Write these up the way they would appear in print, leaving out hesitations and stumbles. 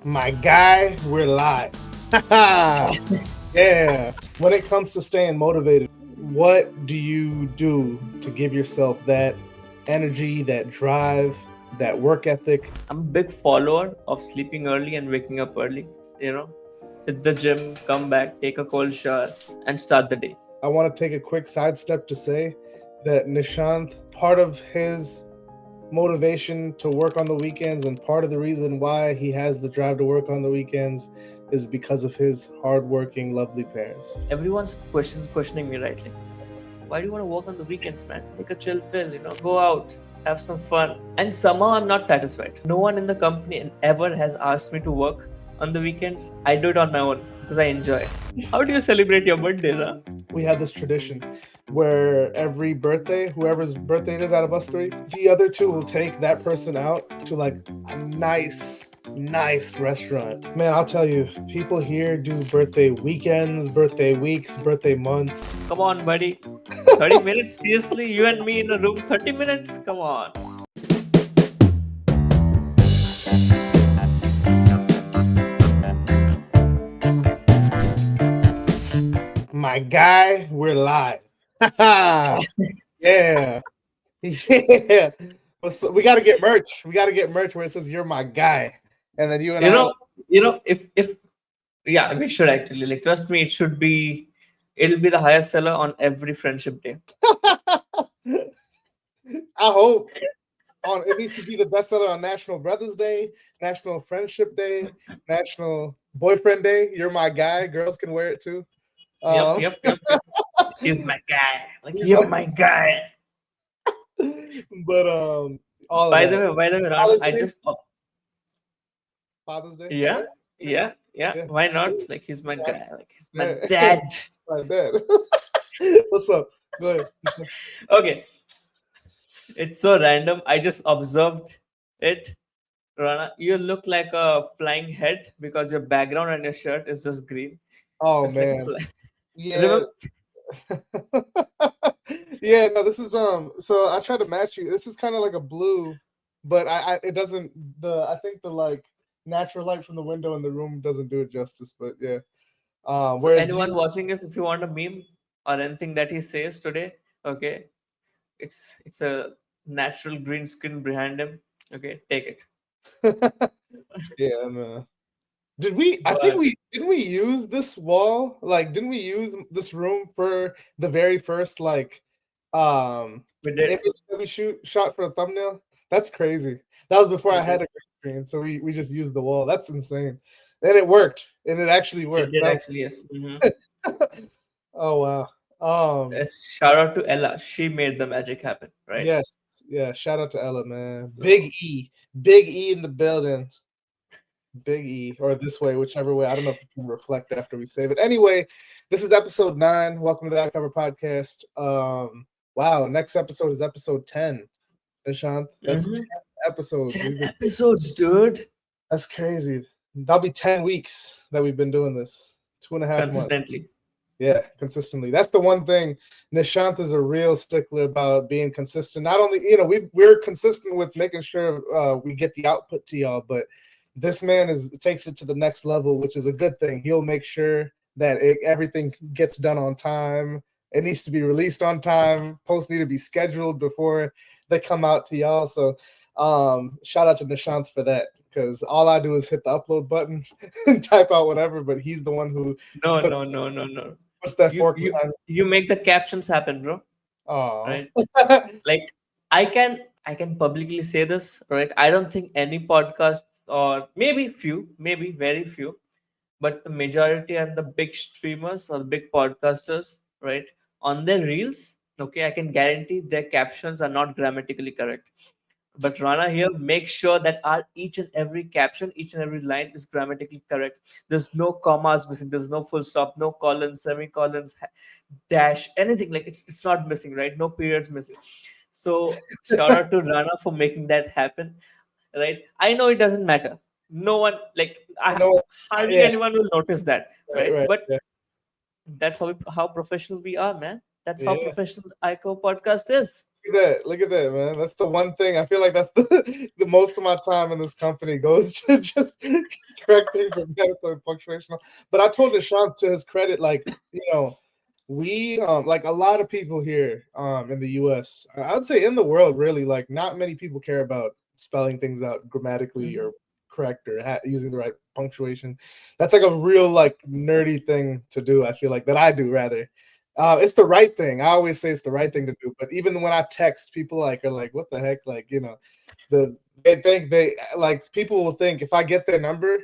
My guy, we're live. Yeah. When it comes to staying motivated, what do you do to give yourself that energy, that drive, that work ethic? I'm a big follower of sleeping early and waking up early. Hit the gym, come back, take a cold shower, and start the day. I want to take a quick sidestep to say that Nishant, part of his motivation to work on the weekends and part of the reason why he has the drive to work on the weekends is because of his hardworking, lovely parents. Everyone's questioning me, right? Like, why do you want to work on the weekends, man? Take a chill pill, go out, have some fun. And somehow I'm not satisfied. No one in the company ever has asked me to work on the weekends. I do it on my own because I enjoy it. How do you celebrate your birthdays, huh? We have this tradition where every birthday, whoever's birthday it is out of us three, the other two will take that person out to like a nice restaurant. Man, I'll tell you, people here do birthday weekends, birthday weeks, birthday months. Come on, buddy. 30 minutes? Seriously? You and me in a room? 30 minutes? Come on. My guy, we're live. Yeah. Yeah. We got to get merch. We got to get merch where it says, "You're my guy." And then you and if yeah, we should actually, like, trust me, it'll be the highest seller on every friendship day. I hope it needs to be the bestseller on National Brothers Day, National Friendship Day, National Boyfriend Day. You're my guy. Girls can wear it too. Yep. He's my guy. Like, you're my guy. But all By of the that. way, Rana, Father's I Day? just Father's Day. yeah, right? yeah. Why not? Like, he's my Yeah. guy. Like, he's my Yeah. dad. My dad. What's up? Go ahead. Okay. It's so random. I just observed it. Rana, you look like a flying head because your background and your shirt is just green. Oh So it's like a man. fly. Yeah. Remember? Yeah, no, this is so I tried to match you. This is kind of like a blue, but I it doesn't I think the like natural light from the window in the room doesn't do it justice, but yeah. So Whereas anyone watching this, if you want a meme or anything that he says today, okay, it's a natural green screen behind him. Okay, take it. yeah, no. Did we I think But we didn't we use this wall? Like didn't we use this room for the very first like we did. image that we shot for a thumbnail? That's crazy. That was before We I had did. a green screen, so we just used the wall. That's insane. And it worked. And it actually It worked. did That actually, yes. was Oh wow. Shout out to Ella. She made the magic happen, right? Yes. Yeah, shout out to Ella, man. So Big E in the building. Big E, or this way, whichever way. I don't know if it can reflect after we save it. Anyway, this is episode 9. Welcome to the iCover podcast. Wow, next episode is episode 10. Nishant, that's 10 episodes. 10 episodes, dude. That's crazy. That'll be 10 weeks that we've been doing this. 2.5 months. Consistently. Yeah, consistently. That's the one thing. Nishant is a real stickler about being consistent. Not only, we're consistent with making sure we get the output to y'all, but this man takes it to the next level, which is a good thing. He'll make sure that everything gets done on time. It needs to be released on time. Posts need to be scheduled before they come out to y'all. So shout out to Nishant for that, because all I do is hit the upload button and type out whatever, but he's the one who No. What's that fork You, behind? you make the captions happen, bro. Oh, Right? Like, I can publicly say this, right? I don't think any podcasts, or maybe few, maybe very few, but the majority and the big streamers or the big podcasters, right, on their reels, okay, I can guarantee their captions are not grammatically correct. But Rana here makes sure that each and every caption, each and every line is grammatically correct. There's no commas missing. There's no full stop, no colons, semicolons, dash, anything. Like, it's not missing, right? No periods missing. So shout out to Rana for making that happen, right? I know it doesn't matter. No one, like, no, hardly yeah, anyone will notice that, right? right, But yeah, that's how professional we are, man. That's how yeah. professional ICO podcast is. Look at that, man. That's the one thing. I feel like that's the most of my time in this company goes to just correcting grammatical and punctuational. But I told Nishant, to his credit, like, we like a lot of people here in the US, I would say in the world, really, like not many people care about spelling things out grammatically or Mhm. correct or using the right punctuation. That's like a real like nerdy thing to do. I feel like that I do rather. It's the right thing. I always say it's the right thing to do. But even when I text, people like are like, "What the heck?" Like, they think they like people will think if I get their number,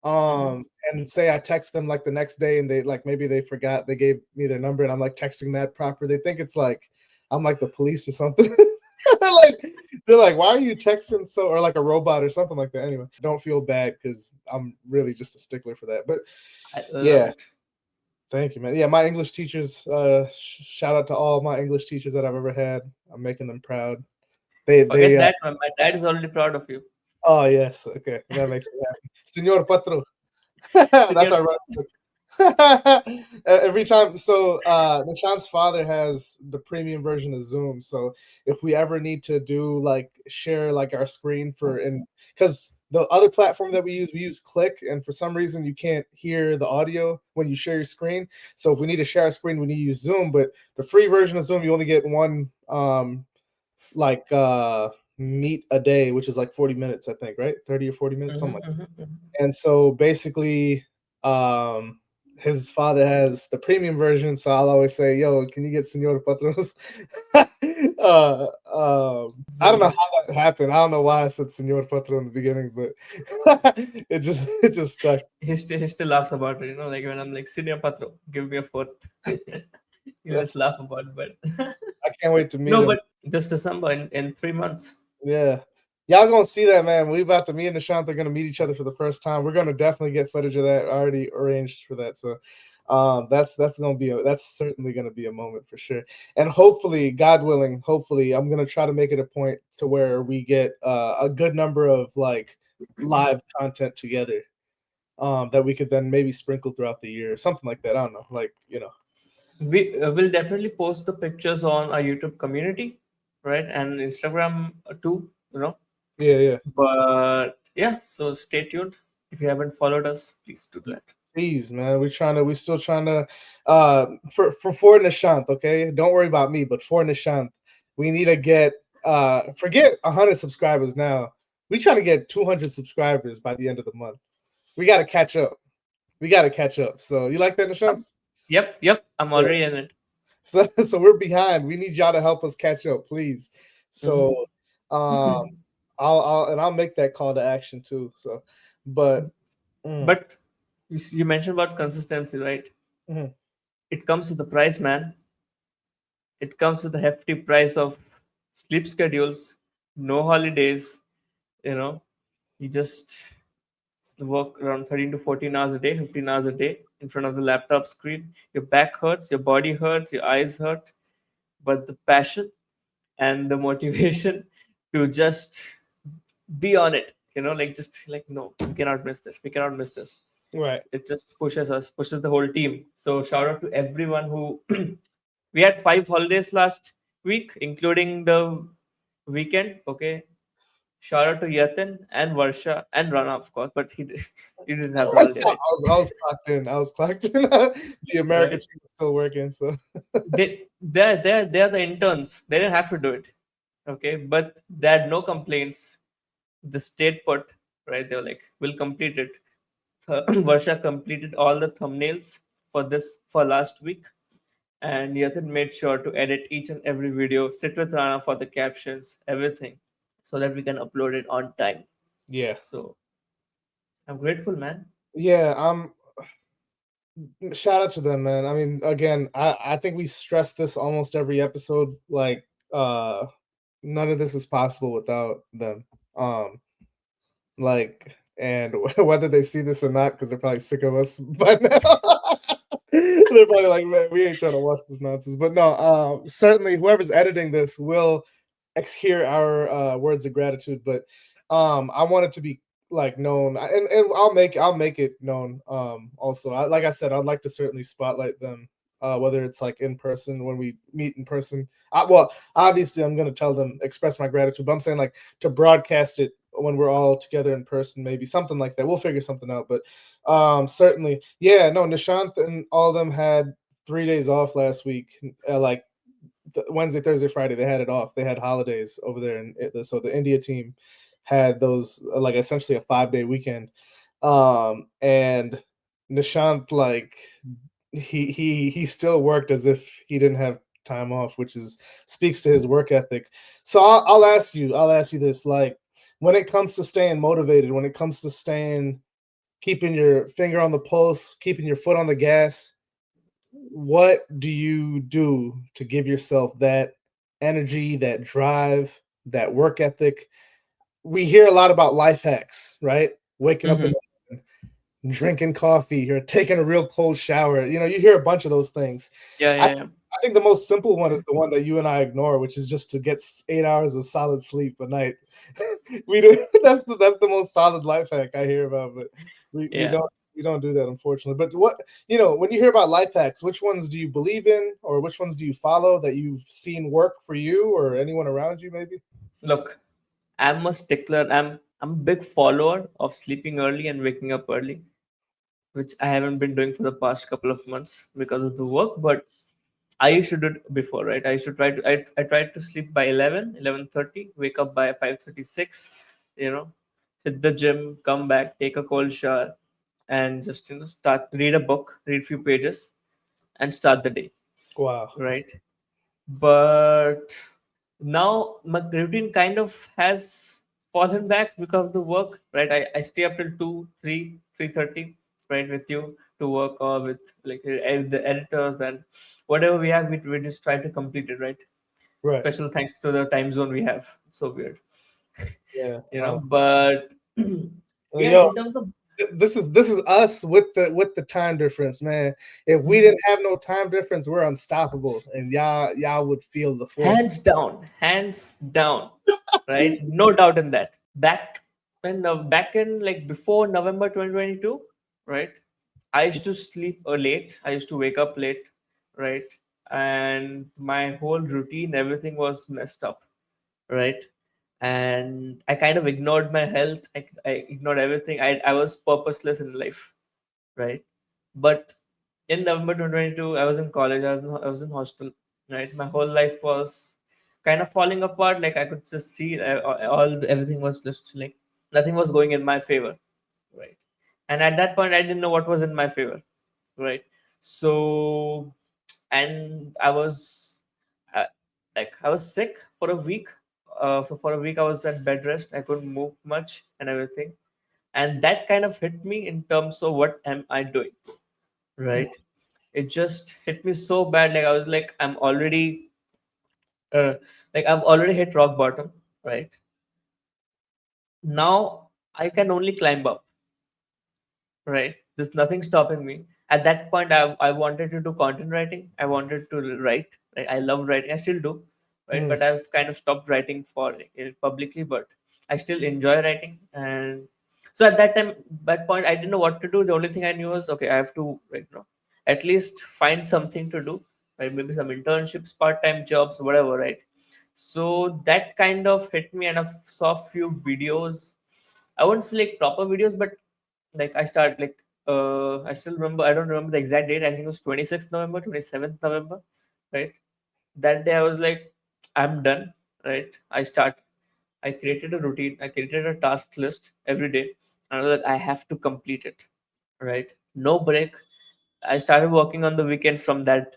Mhm. and say I text them like the next day, and they like maybe they forgot they gave me their number, and I'm like texting that proper. They think it's like I'm like the police or something. Like they're like, "Why are you texting so?" Or like a robot or something like that. Anyway, don't feel bad because I'm really just a stickler for that. But I love yeah, it. thank you, man. Yeah, my English teachers. Shout out to all my English teachers that I've ever had. I'm making them proud. They. Forget that, man. My dad is already proud of you. Oh yes, okay, that makes me happy, Senor Patro. That's Senior. our every time. So Nishant's father has the premium version of Zoom. So if we ever need to do like share like our screen for and because the other platform that we use Click, and for some reason you can't hear the audio when you share your screen. So if we need to share our screen, we need to use Zoom. But the free version of Zoom, you only get one like meet a day, which is like 40 minutes, I think, right? 30 or 40 minutes, something Mhm, like mhm, mhm. and so basically, his father has the premium version. So I'll always say, "Yo, can you get Senor Patros?" I don't know Zoom. how that happened. I don't know why I said Senor Patro in the beginning, but it just stuck. He still laughs about it, like when I'm like, Senior Patro, give me a foot. He'll just That's laugh about it. But I can't wait to meet no, him. but this December in 3 months. Yeah. Y'all gonna see that, man. We about to me and Nishant are gonna meet each other for the first time. We're gonna definitely get footage of that already arranged for that. So that's gonna be that's certainly gonna be a moment for sure. And hopefully, God willing, hopefully I'm gonna try to make it a point to where we get a good number of like live content together. That we could then maybe sprinkle throughout the year, something like that. I don't know, like. We will definitely post the pictures on our YouTube community, right, and Instagram too. Yeah, yeah. But yeah, so stay tuned. If you haven't followed us, please do that. Please, man. We still trying to for Nishant, okay? Don't worry about me, but for Nishant, we need to get forget 100 subscribers now. We trying to get 200 subscribers by the end of the month. We got to catch up. We got to catch up. So, you like that, Nishant? Yep. I'm Yeah. already in it. So we're behind. We need y'all to help us catch up, please. So, Mhm. um I'll make that call to action too. So, but mm, But you mentioned about consistency, right? mhm. It comes with the price, man. It comes with a hefty price of sleep schedules, no holidays. You know, you just work around 13 to 14 hours a day, 15 hours a day in front of the laptop screen. Your back hurts, your body hurts, your eyes hurt, but the passion and the motivation to just be on it, like just like, no, we cannot miss this. We cannot miss this. Right. It just pushes us, pushes the whole team. So shout out to everyone who we had 5 holidays last week, including the weekend. Okay, shout out to Yatin and Varsha and Rana, of course, but he didn't have the holiday, right? I was clocked in. I was clocked in. The American Right? team is still working. So They're the interns. They didn't have to do it. Okay, but they had no complaints. The state put, right. They were like, "We'll complete it." Varsha completed all the thumbnails for last week, and Yatin made sure to edit each and every video. Sit with Rana for the captions, everything, so that we can upload it on time. yeah, So I'm grateful, man. yeah. Shout out to them, man. I mean, again, I think we stress this almost every episode. Like, none of this is possible without them. Like, and whether they see this or not, because they're probably sick of us by now. They're probably like, man, we ain't trying to watch this nonsense. But no, certainly whoever's editing this will hear our words of gratitude. But I want it to be like known, and I'll make it known. Also, like I said, I'd like to certainly spotlight them whether it's like in person when we meet in person. Well, obviously, I'm gonna tell them, express my gratitude, but I'm saying like to broadcast it when we're all together in person, maybe something like that. We'll figure something out, but certainly, yeah. No, Nishant and all of them had 3 days off last week. Like Wednesday, Thursday, Friday, they had it off. They had holidays over there, and so the India team had those like essentially a 5 day weekend. And Nishant, like he still worked as if he didn't have time off, which is speaks to his work ethic. So I'll ask you this, like when it comes to staying motivated, when it comes to staying, keeping your finger on the pulse, keeping your foot on the gas, what do you do to give yourself that energy, that drive, that work ethic? We hear a lot about life hacks, right? Waking up in Mm-hmm. drinking coffee or taking a real cold shower. You hear a bunch of those things. Yeah, I, yeah, yeah. I think the most simple one is the one that you and I ignore, which is just to get 8 hours of solid sleep a night. We do. That's the most solid life hack I hear about, but we Yeah. don't do that, unfortunately. But when you hear about life hacks, which ones do you believe in, or which ones do you follow that you've seen work for you or anyone around you, maybe? Look, I'm a stickler. I'm a big follower of sleeping early and waking up early, which I haven't been doing for the past couple of months because of the work. But I used to do it before, right? I used to I tried to sleep by 11:30, wake up by 5:36, you know, hit the gym, come back, take a cold shower, and just start read a book, read few pages, and start the day, Wow. right? But now my routine kind of has fallen back because of the work, right? I stay up till 2 3 3:30, right, with you to work, or with like the editors and whatever we have, we just try to complete it, right? Right. Special thanks to the time zone we have. It's so weird. Yeah. But yeah, Yo, in terms of this is us with the time difference, man. If we Mhm. didn't have no time difference, we're unstoppable, and y'all would feel the force. Hands down, right? No doubt in that. Back in like before November 2022, right? I used to sleep late. I used to wake up late, right? And my whole routine, everything was messed up, right? And I kind of ignored my health. I ignored everything. I was purposeless in life, right? But in November 2022, I was in college. I was in hostel, right? My whole life was kind of falling apart. Like I could just see everything was just like nothing was going in my favor, right? And at that point, I didn't know what was in my favor, right? So, and I was uh, I was sick for a week. So for a week, I was at bed rest. I couldn't move much and everything, and that kind of hit me in terms of what am I doing, right? It just hit me so bad. Like I was like, I'm already like I've already hit rock bottom, right? Now I can only climb up, right? There's nothing stopping me. At that point, I wanted to do content writing. I wanted to write. Right? I love writing. I still do, right? Mm. But I've kind of stopped writing for publicly. But I still enjoy writing. And so at that point, I didn't know what to do. The only thing I knew was, okay, I have to, right, at least find something to do, right? Maybe some internships, part-time jobs, whatever, right? So that kind of hit me, and I saw a few videos. I won't say like proper videos, but like I start like I still remember. I don't remember the exact date. I think it was 26th November, 27th November, right? That day I was like, I'm done, right? I created a routine. I created a task list every day, and I was like, I have to complete it, right? No break. I started working on the weekends from that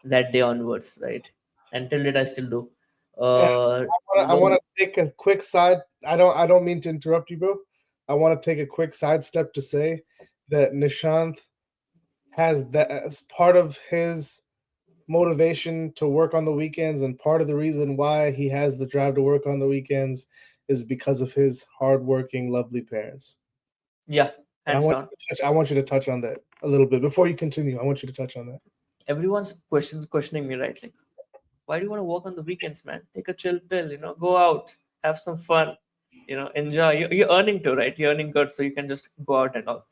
day onwards, right? Until date I still do. And I No. want to take a quick side. I don't mean to interrupt you, bro. I want to take a quick sidestep to say that Nishant has that as part of his motivation to work on the weekends, and part of the reason why he has the drive to work on the weekends is because of his hardworking, lovely parents. Yeah, And hands down. I want you to touch on that a little bit before you continue. I want you to touch on that. Everyone's questioning me, right? Like, why do you want to work on the weekends, man? Take a chill pill, go out, have some fun, enjoy. You're earning too, right? You're earning good, so you can just go out and all.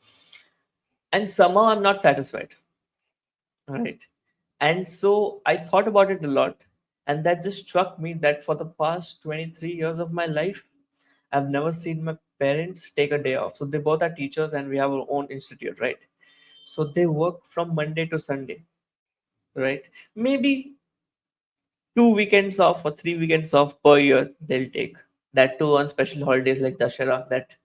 And somehow I'm not satisfied, right? And so I thought about it a lot, and that just struck me that for the past 23 years of my life, I've never seen my parents take a day off. So they both are teachers, and we have our own institute, right? So they work from Monday to Sunday, right? Maybe 2 weekends off or 3 weekends off per year they'll take. That too on special holidays like Dashara, that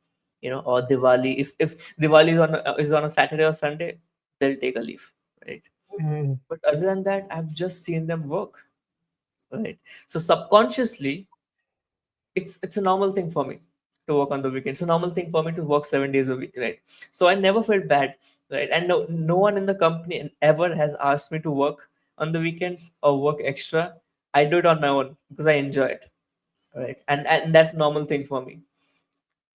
or Diwali. If Diwali is on a Saturday or Sunday, they'll take a leave, right? Mhm. But other than that, I've just seen them work, right? So subconsciously, it's a normal thing for me to work on the weekend. It's a normal thing for me to work 7 days a week, right? So I never felt bad, right? And no one in the company ever has asked me to work on the weekends or work extra. I do it on my own because I enjoy it, right? And that's a normal thing for me,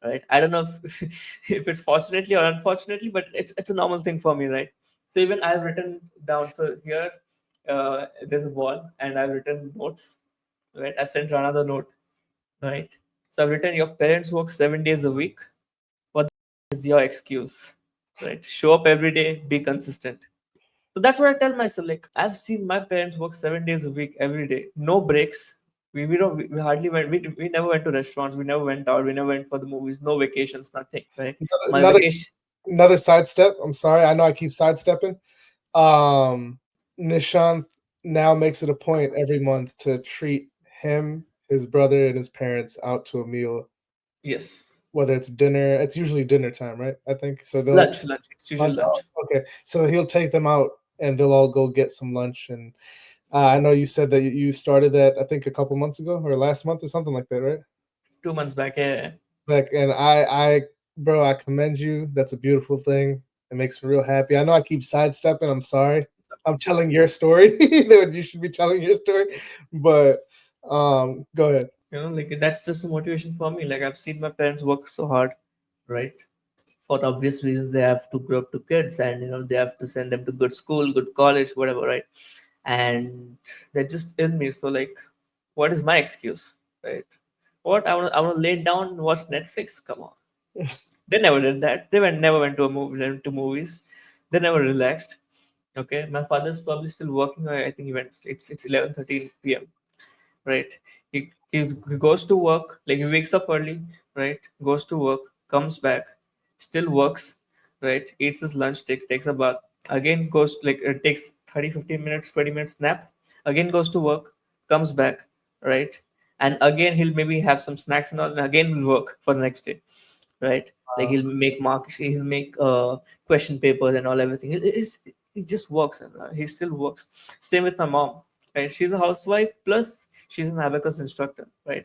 right? I don't know if if it's fortunately or unfortunately, but it's a normal thing for me, right? So even I've written down. So here, there's a wall, and I've written notes, right? I've sent Rana the note, right? So I've written, your parents work 7 days a week. What is your excuse, right? Show up every day, be consistent. So that's what I tell myself. Like, I've seen my parents work 7 days a week, every day, no breaks. We don't we hardly went. We never went to restaurants. We never went out. We never went for the movies. No vacations. Nothing. Right. My Another vacation. another sidestep. I'm sorry. I know I keep sidestepping. Um, Nishant now makes it a point every month to treat him, his brother, and his parents out to a meal, Yes. whether it's dinner. It's usually dinner time, right? I think so. They'll Lunch. Lunch. It's usually lunch lunch. out. Okay, so he'll take them out, and they'll all go get some lunch. And I know you said that you started that, I think, a couple months ago or last month or something like that, right? 2 months back. Yeah. Like, and bro, I commend you. That's a beautiful thing. It makes me real happy. I know I keep sidestepping. I'm sorry. I'm telling your story. That you should be telling your story, but go ahead. Like that's just a motivation for me. Like I've seen my parents work so hard, right? For obvious reasons, they have to grow up to kids, and they have to send them to good school, good college, whatever, right? And they're just in me. So like, what is my excuse, right? What I want to lay down and watch Netflix? Come on. They never did that. They never went to a movie, went to movies. They never relaxed. Okay, my father's probably still working. I think he went. It's 11:13 p.m, right? He goes to work, like he wakes up early, right? Goes to work, comes back, still works, right? Eats his lunch, takes a bath, again goes, like it takes 30, 15 minutes, 20 minutes nap, again goes to work, comes back, right? And again he'll maybe have some snacks and all, and again will work for the next day, right? Like Uh, he'll make question papers and all, everything. He just works, and he still works. Same with my mom, right? She's a housewife, plus she's an abacus instructor, right?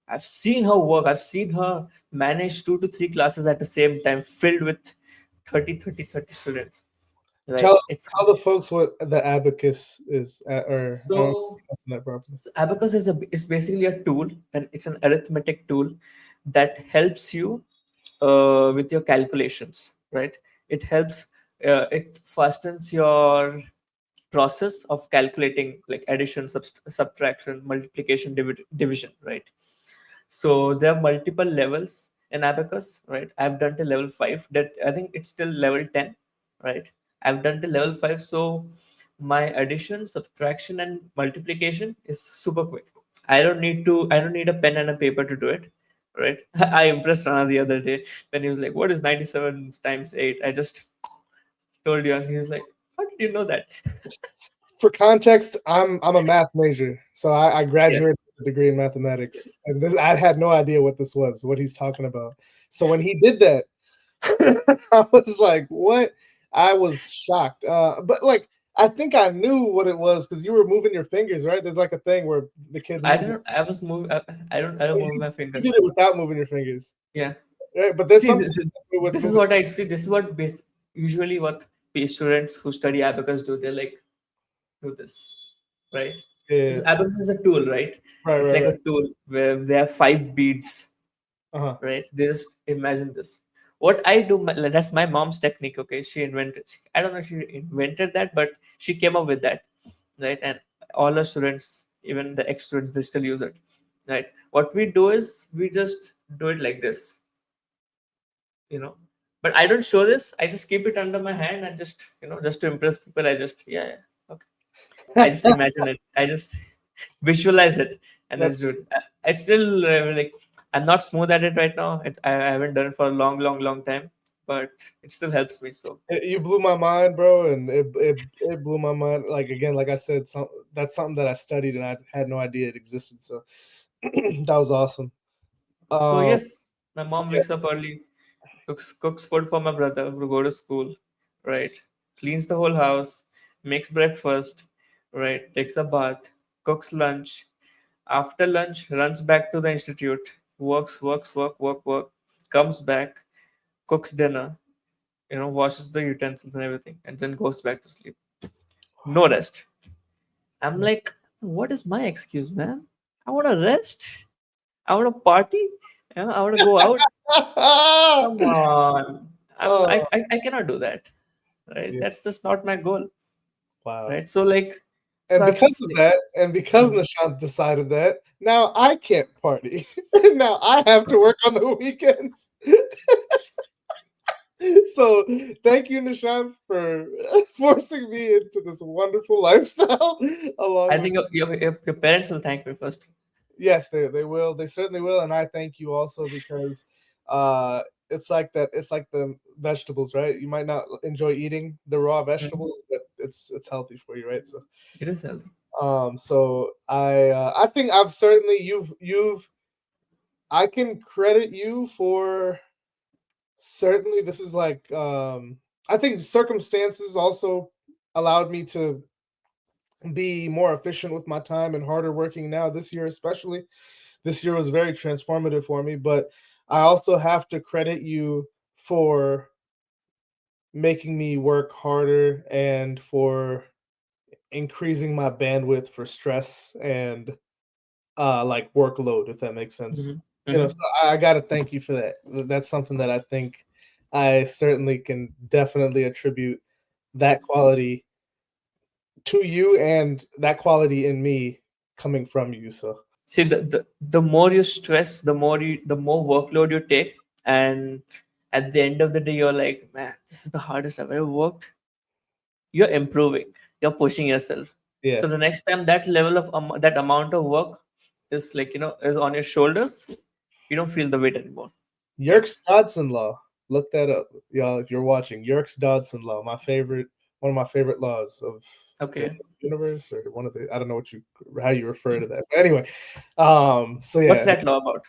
I've seen her work. I've seen her manage 2 to 3 classes at the same time, filled with 30 students, right? tell It's tell the folks what the abacus is, or I don't know if so I'm pronouncing that properly. So abacus is basically a tool, and it's an arithmetic tool that helps you with your calculations, right? It helps. It fastens your process of calculating, like addition, subtraction, multiplication, division, right? So there are multiple levels in abacus, right? I've done to level 5. That I think it's still level 10, right? I've done to level 5. So my addition, subtraction, and multiplication is super quick. I don't need a pen and a paper to do it, right? I impressed Rana the other day when he was like, "What is 97 times 8?" I just told you, and he was like, "How did you know that?" For context, I'm a math major, so I Yes, graduated with a degree in mathematics, yes. and this I had no idea what this was, what he's talking about. So when he did that, I was like, "What?" I was shocked. But like, I think I knew what it was because you were moving your fingers, right? There's like a thing where the kids I move. don't. I was moving. I don't move my You did fingers. it without moving your fingers, Yeah. right? But there's See, something this, with this is moving. what I see. This is what usually what students who study abacus do. They like do this, right? Yeah, Because abacus is a tool, right? right, It's right, like right. a tool where they have 5 beads, Uh-huh. right? They just imagine this. What I do, like, that's my mom's technique. Okay, she invented. I don't know if she invented that, but she came up with that, right? And all our students, even the ex students, they still use it, right? What we do is we just do it like this, you know but I don't show this. I just keep it under my hand, and just just to impress people, I just, yeah, yeah, okay. I just imagine it. I just visualize it, and That's let's do it. It's still like I'm not smooth at it right now. I haven't done it for a long, long, long time, but it still helps me. So you blew my mind, bro, and it blew my mind. Like again, like I said, that's something that I studied and I had no idea it existed. So that was awesome. so Um, yes, my mom yeah. wakes up early, cooks food for my brother to go to school, right? Cleans the whole house, makes breakfast, right? Takes a bath, cooks lunch. After lunch, runs back to the institute, work, comes back, cooks dinner, washes the utensils and everything, and then goes back to sleep. No rest. I'm like, what is my excuse, man? I want to rest. I want to party. I want to go out. Come on. Oh, I cannot do that. Right? yeah. That's just not my goal. Wow. Right? So like, so And I have to because of say, that, and because Mhm. Nishant decided that, now I can't party. Now I have to work on the weekends. So thank you, Nishant, for forcing me into this wonderful lifestyle. I Along with think your parents will thank me first. yes, they will. They certainly will, and I thank you also because uh, it's like that. It's like the vegetables, right? You might not enjoy eating the raw Mhm. vegetables, but it's healthy for you, right? So It is healthy. I think I've certainly you've I can credit you for certainly this is like I think circumstances also allowed me to be more efficient with my time and harder working now this year especially. This year was very transformative for me, but I also have to credit you for making me work harder and for increasing my bandwidth for stress and like workload, if that makes sense. Hmm. So Hmm. I got to thank you for that. That's something that I think I certainly can definitely attribute that quality to you and that quality in me coming from you. So See, the more you stress, the more workload you take, and at the end of the day, you're like, man, this is the hardest I've ever worked. You're improving. You're pushing yourself. yeah, So the next time that level of that amount of work is like is on your shoulders, you don't feel the weight anymore. Yerkes Yes. Dodson law. Look that up, y'all, if you're watching. Yerkes Dodson law, one of my favorite laws of the Okay. universe, or one of the I don't know how you refer to that. But anyway, so What's yeah, that law about?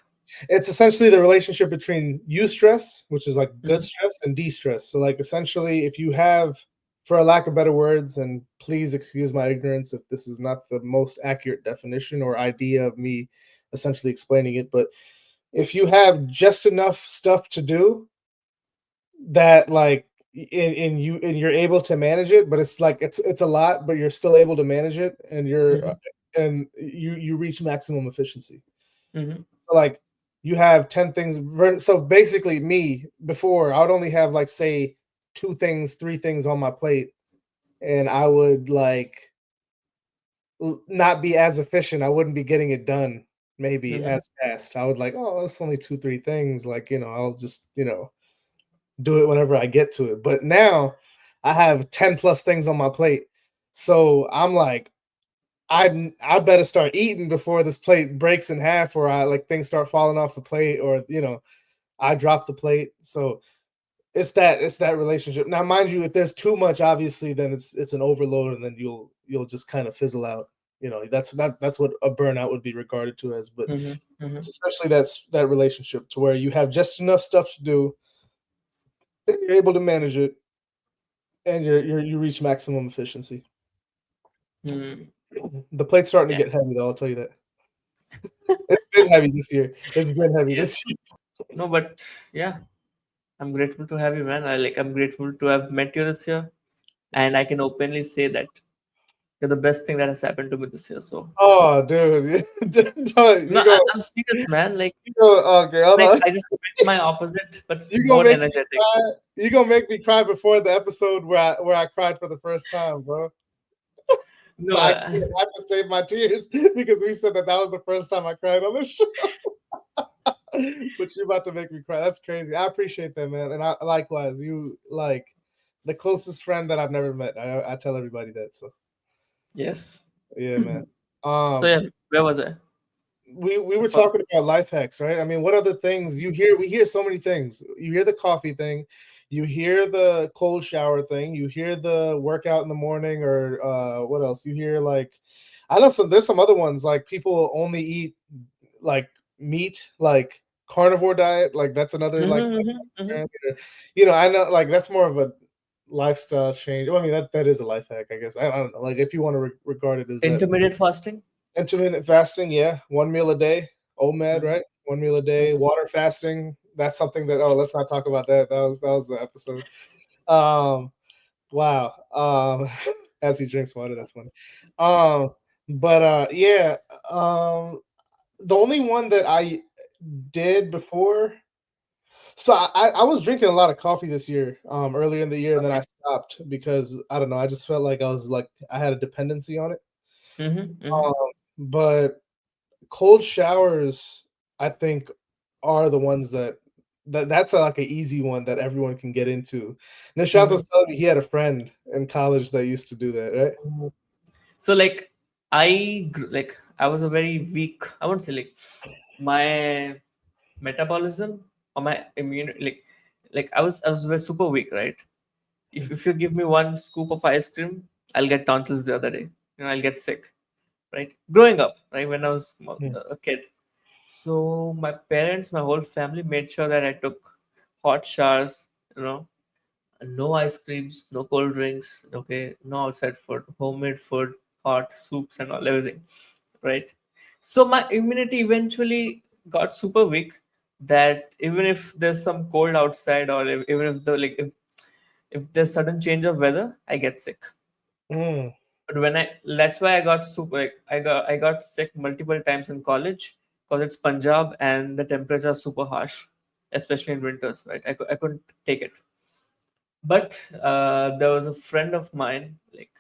it's essentially the relationship between eustress, which is like good Hmm. stress, and de-stress. So like essentially, if you have, for a lack of better words, and please excuse my ignorance if this is not the most accurate definition or idea of me essentially explaining it, but if you have just enough stuff to do that like and you're able to manage it, but it's like it's a lot, but you're still able to manage it, and Hmm. you reach maximum efficiency. Hmm. So like you have 10 things. So basically, me before I would only have like say two things, three things on my plate, and I would like not be as efficient. I wouldn't be getting it done maybe Hmm. as fast. I would like, oh, it's only two, three things. Like, I'll just, do it whenever I get to it. But now I have 10 plus things on my plate. So I'm like, I better start eating before this plate breaks in half, or I like things start falling off the plate, or I drop the plate. So it's that relationship. Now, mind you, if there's too much, obviously, then it's an overload, and then you'll just kind of fizzle out. That's what a burnout would be regarded to as. But Hmm. Hmm. it's essentially that relationship to where you have just enough stuff to do, and you're able to manage it, and you reach maximum efficiency. Hmm. The plate's starting to Yeah. get heavy, though. I'll tell you that. It's been heavy this year. It's been heavy Yes. this year. No, but yeah, I'm grateful to have you, man. I'm grateful to have met you this year, and I can openly say that you're the best thing that has happened to me this year. So Oh, dude, no, you go. I'm serious, man. You go. Okay, hold Like on. I just met my opposite, but You gonna more make me energetic. cry. You gonna make me cry before the episode where I cried for the first time, bro. No, But I have to save my tears because we said that was the first time I cried on the show. But you're about to make me cry. That's crazy. I appreciate that, man. And I likewise, you like the closest friend that I've never met. I tell everybody that. So Yes. Yeah, man. So Um, yeah, where was I? we I were forgot. talking about life hacks, right? I mean, what other things you hear? We hear so many things. You hear the coffee thing, you hear the cold shower thing, you hear the workout in the morning, or what else? You hear like, I know some. There's some other ones like people only eat like meat, like carnivore diet. Like that's another like, Mm-hmm, mm-hmm, mm-hmm. I know like that's more of a lifestyle change. Well, I mean that is a life hack, I guess. I don't know. Like if you want to regard it as that. Intermittent fasting. Intermittent fasting, yeah, 1 meal a day. OMAD, Mm-hmm. right? 1 meal a day. Water fasting. That's something that. Oh, let's not talk about that. That was the episode. Um, wow. As he drinks water, that's funny. Um, but yeah. The only one that I did before. So I was drinking a lot of coffee this year, earlier in the year, and then I Okay. stopped because I don't know. I just felt like I had a dependency on it. Mm-hmm, mm-hmm. But cold showers, I think, are the ones that's like an easy one that everyone can get into. Nishant Mm-hmm. was telling me he had a friend in college that used to do that, right? So like like I was a very weak. I won't say like my metabolism or my immune like I was very super weak, right? If you give me one scoop of ice cream, I'll get tonsils the other day. I'll get sick, right? Growing up, right, when I was Mhm. a kid. So my parents, my whole family made sure that I took hot showers, no ice creams, no cold drinks, okay, no outside food, homemade food, hot soups and all everything, right? So my immunity eventually got super weak that even if there's some cold outside or even if the like if there's sudden change of weather, I get sick. Mm, But when I that's why I got super like I got sick multiple times in college because it's Punjab and the temperature is super harsh, especially in winters, right? I couldn't take it. But there was a friend of mine, like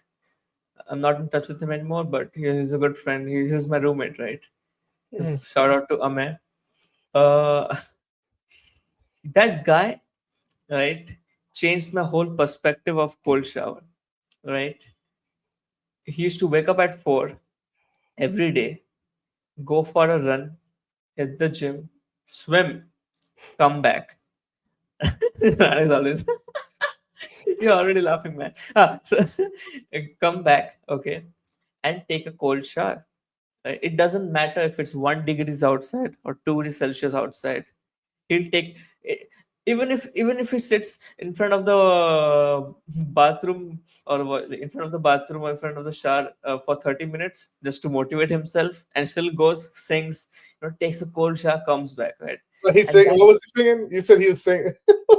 I'm not in touch with him anymore, but he's a good friend. He's my roommate, right? mm, His shout out to Amay. Uh, that guy, right, changed my whole perspective of cold shower, right? He used to wake up at 4 every day, go for a run, hit the gym, swim, come back. That is always you're already laughing, man. So come back, okay, and take a cold shower. Right? It doesn't matter if it's 1 degrees outside or 2 degrees Celsius outside. He'll take e- even if he sits in front of the bathroom in front of the bathroom or in front of the shower for 30 minutes just to motivate himself and still goes sings, takes a cold shower, comes back, right? so he's And singing. that What was he singing? You said he was singing.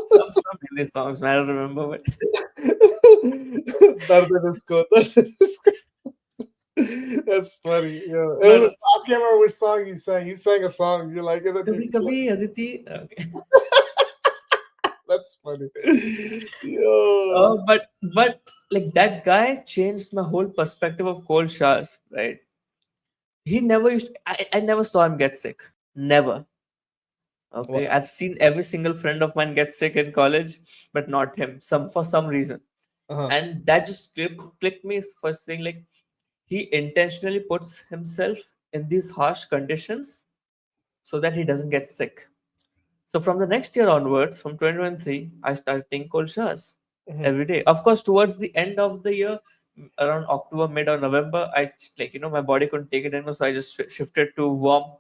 some Hindi songs, man, I don't remember, but Dard Disco. Dard Disco. That's funny. Yeah, it no, was. no. I can't remember which song you sang. You sang a song. You're like, Kabhi kabhi Aditi. Okay. that's funny. Yo. But like that guy changed my whole perspective of cold showers, right? He never used. I never saw him get sick. Never. Okay, Wow. I've seen every single friend of mine get sick in college, but not him. Some for some reason, Uh-huh. and that just clicked me first thing. Like he intentionally puts himself in these harsh conditions so that he doesn't get sick. So from the next year onwards, from 2023, I started taking cold showers Mhm. every day. Of course, towards the end of the year, around October, mid or November, my body couldn't take it anymore, so I just shifted to warm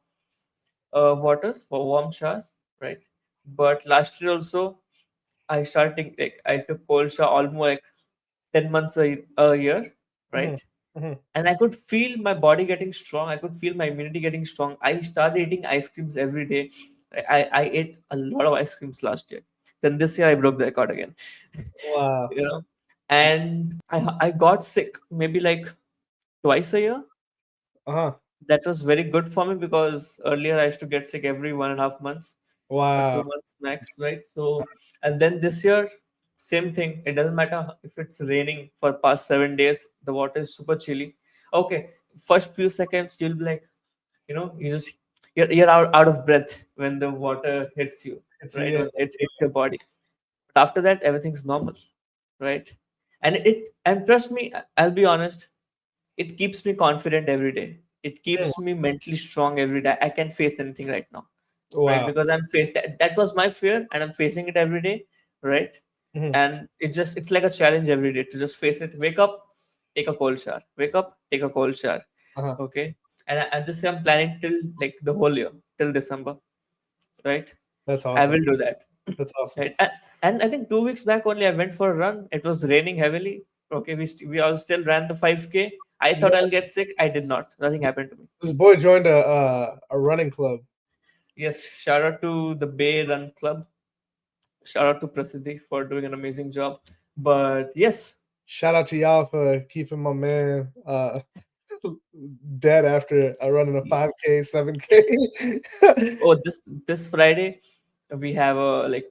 waters for warm showers, right? But last year also, I started like I took cold shower almost like 10 months a year, Mhm. right? Mhm. And I could feel my body getting strong. I could feel my immunity getting strong. I started eating ice creams every day. I ate a lot of ice creams last year. Then this year I broke the record again. Wow. you know, and I got sick maybe like twice a year. Uh-huh. That was very good for me because earlier I used to get sick every 1.5 months or Wow. 2 months max, right? So, and then this year, same thing. It doesn't matter if it's raining for past 7 days, the water is super chilly. Okay, first few seconds you'll be like, you just you're out of breath when the water hits you, It's right? yeah. When it hits your body. But after that, everything's normal, right? And trust me, I'll be honest. it keeps me confident every day. It Mm, keeps me mentally strong every day. I can face anything right now, right? wow. Because I'm faced that was my fear, and I'm facing it every day, right? Mhm. And it's like a challenge every day to just face it. Wake up, take a cold shower. Wake up, take a cold shower. Uh-huh. Okay, and I just I'm planning till like the whole year till December, right? That's I awesome. will do that. That's awesome. Right. And I think 2 weeks back only I went for a run. It was raining heavily. Okay, we all still ran the 5K. I Yeah, thought I'll get sick. I did not. Nothing this, happened to me. this boy joined a running club. Yes, shout out to the Bay Run Club. Shout out to Prasiddhi for doing an amazing job. But yes, Shout out to y'all for keeping my man dead after running a 5K, 7K. oh this Friday we have a like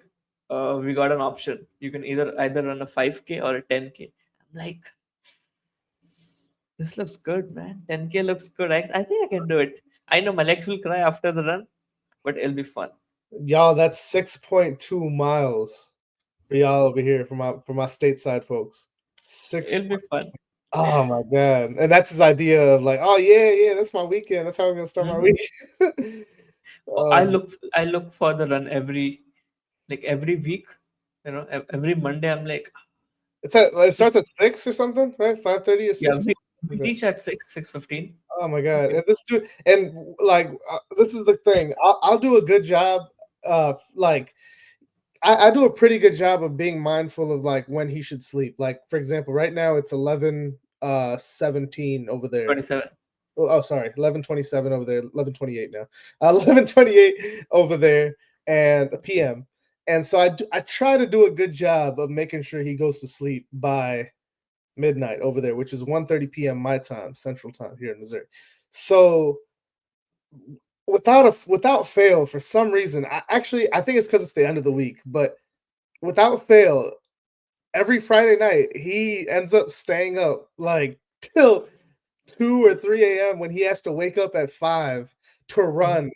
we got an option. You can either run a 5K or a 10K. I'm like, this looks good, man. 10K looks good. I think I can do it. I know my legs will cry after the run, but it'll be fun. Y'all, that's 6.2 miles for y'all over here for my stateside folks. Six. It'll be fun. Oh my god! And that's his idea of like, oh yeah, yeah, that's my weekend. That's how I'm gonna start my Mhm. week. Oh, I um, look I look for the run every week. Every Monday I'm like, it just starts at 6 or something, right? 5:30 or yeah. 6. We reach at 6:15. Oh my god! Okay. And this dude, and like, this is the thing. I'll do a good job. Like, I do a pretty good job of being mindful of like when he should sleep. Like, for example, right now it's 11:17 over there. 27. Oh, sorry, 11:27 over there. 11:28 now. 11:28 over there, and p.m. And so I try to do a good job of making sure he goes to sleep by midnight over there, which is 1:30 p.m. my time, Central Time here in Missouri. So without fail, for some reason, I think it's because it's the end of the week, but without fail, every Friday night he ends up staying up like till 2 or 3 a.m. when he has to wake up at 5 to Mhm. run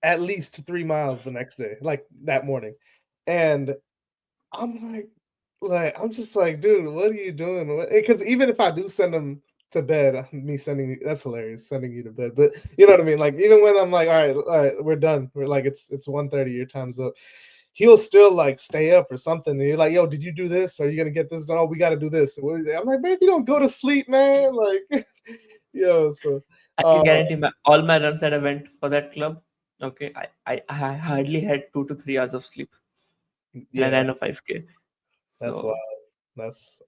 at least 3 miles the next day, like that morning. And I'm I'm just like, dude, what are you doing? Because even if I do send him to bed, me sending that's hilarious, sending you to bed. But you know what I mean? Like even when I'm like, all right, we're done. We're like, it's 1:30, your time's up. He'll still like stay up or something. And you're like, yo, did you do this? Are you gonna get this done? Oh, we got to do this. I'm like, man, you don't go to sleep, man. Like, yo, so I uh, can guarantee all my runs that I went for that club. Okay, I hardly had 2 to 3 hours of sleep, and I yeah, ran a 5K. that's wild. So That's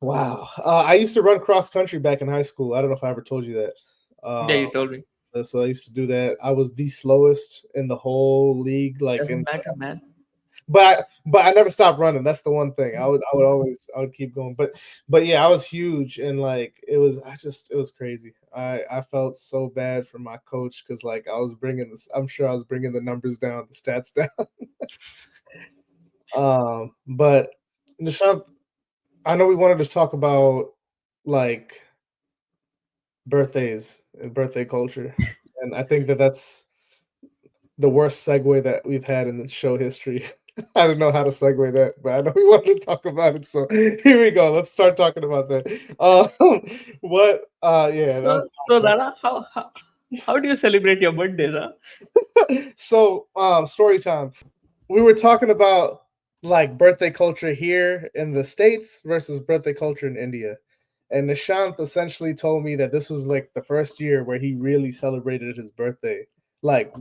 wow. I used to run cross country back in high school. I don't know if I ever told you that. yeah, you told me. So I used to do that. I was the slowest in the whole league, like Doesn't in matter, man. but I never stopped running. That's the one thing. I would keep going. But yeah, I was huge and like it was crazy. I felt so bad for my coach because like I was bringing this. I'm sure I was bringing the numbers down, the stats down. But Nishant, I know we wanted to talk about like birthdays and birthday culture, and I think that that's the worst segue that we've had in the show history. I don't know how to segue that, but I know we wanted to talk about it. So here we go. Let's start talking about that. What? Yeah. So Rana, how do you celebrate your birthdays, huh? So, story time. We were talking about like birthday culture here in the States versus birthday culture in India. And Nishant essentially told me that this was like the first year where he really celebrated his birthday, like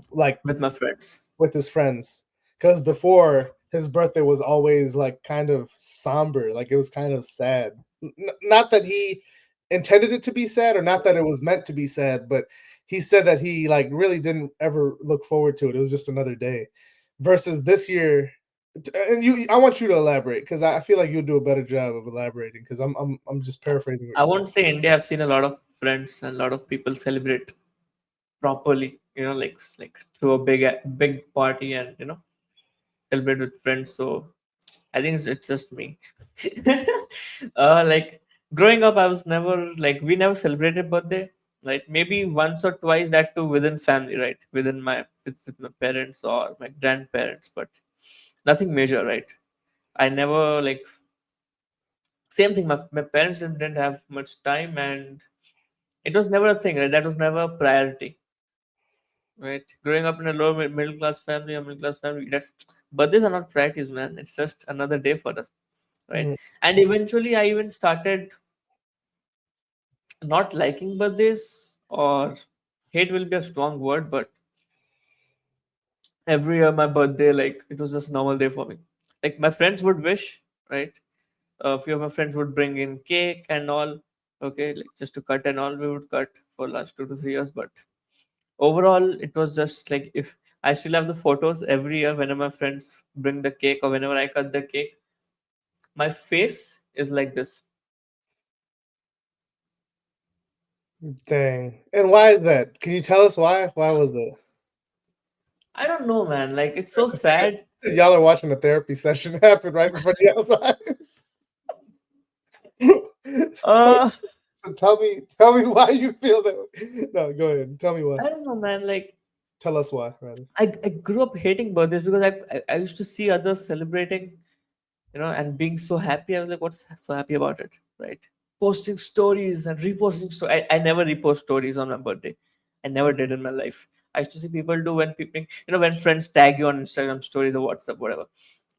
With my friends. with his friends. Because before his birthday was always like kind of somber, like it was kind of sad. Not that he intended it to be sad, or not that it was meant to be sad, but he said that he like really didn't ever look forward to it. It was just another day. Versus this year, and I want you to elaborate because I feel like you'll do a better job of elaborating because I'm just paraphrasing what I you're saying. won't say India. I've seen a lot of friends and a lot of people celebrate properly. Like through a big party and celebrate with friends. So I think it's just me. Like growing up, I was never like we never celebrated birthday. Right, maybe once or twice that too within family, right? With my parents or my grandparents, but nothing major, right? I never like Same thing. My parents didn't have much time, and it was never a thing. Right? That was never a priority. Right? Growing up in a low middle class family, or middle class family, that's birthdays are not priorities, man. It's just another day for us, right? Mm. And eventually, I even started not liking birthdays, or hate will be a strong word, but every year my birthday, like it was just normal day for me. Like my friends would wish, right? A few of my friends would bring in cake and all, okay, like just to cut and all. We would cut for last 2 to 3 years, but overall it was just like, if I still have the photos every year, whenever my friends bring the cake or whenever I cut the cake, my face is like this. Dang. And why is that? Can you tell us why? Why was that? I don't know, man, like it's so sad. Y'all are watching a therapy session happen right in front of y'all's eyes. So, uh so tell me why you feel that way. No, go ahead. Tell me why. I don't know, man, like Tell us why, rather. I grew up hating birthdays because I used to see others celebrating, and being so happy. I was like, what's so happy about it, right? Posting stories and reposting stories. I never repost stories on my birthday. I never did in my life. I used to see people do when people, when friends tag you on Instagram stories or WhatsApp, whatever,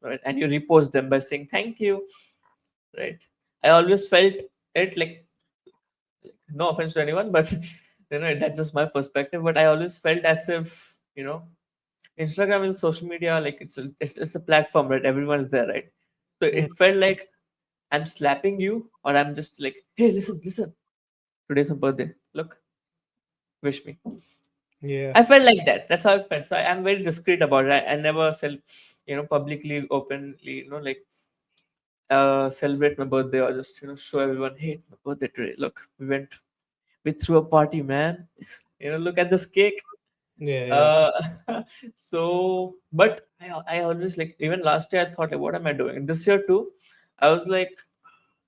right? And you repost them by saying thank you, right? I always felt it like, no offense to anyone, but that's just my perspective. But I always felt as if, Instagram is social media, like it's a platform, right? Everyone's there, right? So Mm. it felt like I'm slapping you, or I'm just like, hey, listen, listen. Today's my birthday. Look, wish me. Yeah. I felt like that. That's how I felt. So I'm very discreet about it. I never publicly, openly, celebrate my birthday, or just show everyone, hey, it's my birthday today. Look, we threw a party, man. Look at this cake. Yeah, yeah. Uh, but I always, like, even last year I thought, like, what am I doing? This year too, I was like,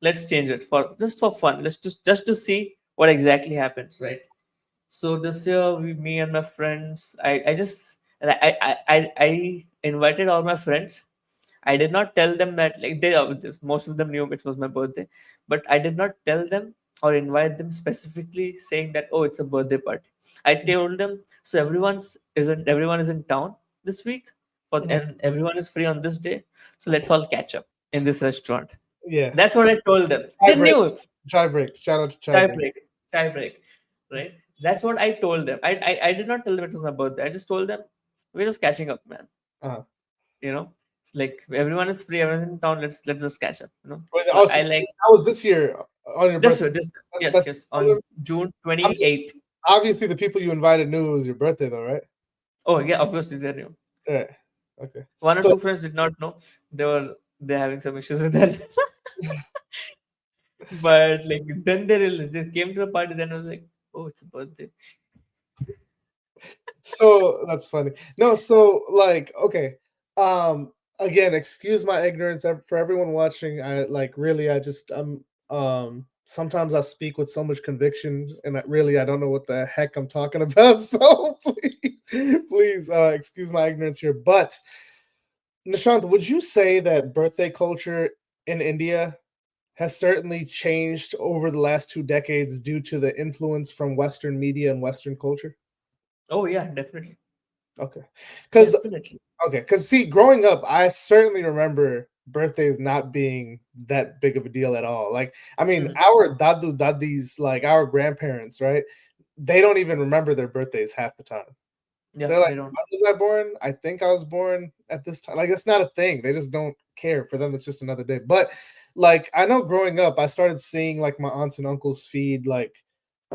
let's change it for just for fun. Let's just to see what exactly happens, right? So this year, me and my friends, I just and I invited all my friends. I did not tell them that, like, most of them knew it was my birthday, but I did not tell them or invite them specifically saying that, oh, it's a birthday party. I told them, so everyone is in town this week, Mhm. and everyone is free on this day, so let's all catch up in this restaurant. Yeah. That's what I told them. Chai They break. knew. Chai break. Shout out to chai Chai break. break, chai break, right? That's what I told them. I did not tell them it was my birthday. I just told them we're just catching up, man. Uh-huh. It's like everyone is free, everyone's in town. Let's just catch up. But So also, I like that was this year on your this birthday. way. This Yes, That's yes, on June I'm just 28th. obviously the people you invited knew it was your birthday though, right? Oh yeah, obviously they knew. Right. Okay. One or So two friends did not know. They're having some issues with that. But like then they came to the party. Then I was like, oh, it's a birthday. so that's funny. No, so like okay. Um Again, excuse my ignorance for everyone watching. I like really I just sometimes I speak with so much conviction and I don't know what the heck I'm talking about. So please excuse my ignorance here. But Nishant, would you say that birthday culture in India has certainly changed over the last 2 decades due to the influence from Western media and Western culture? Oh yeah, definitely, Okay. Because definitely. Okay, because see, growing up, I certainly remember birthdays not being that big of a deal at all. Like, I mean, Mhm. our dadu dadis, like our grandparents, right? They don't even remember their birthdays half the time. Yeah, They're like, they don't. "When was I born? I think I was born at this time." Like, it's not a thing. They just don't care. For them, it's just another day. But like, I know growing up, I started seeing like my aunts and uncles feed like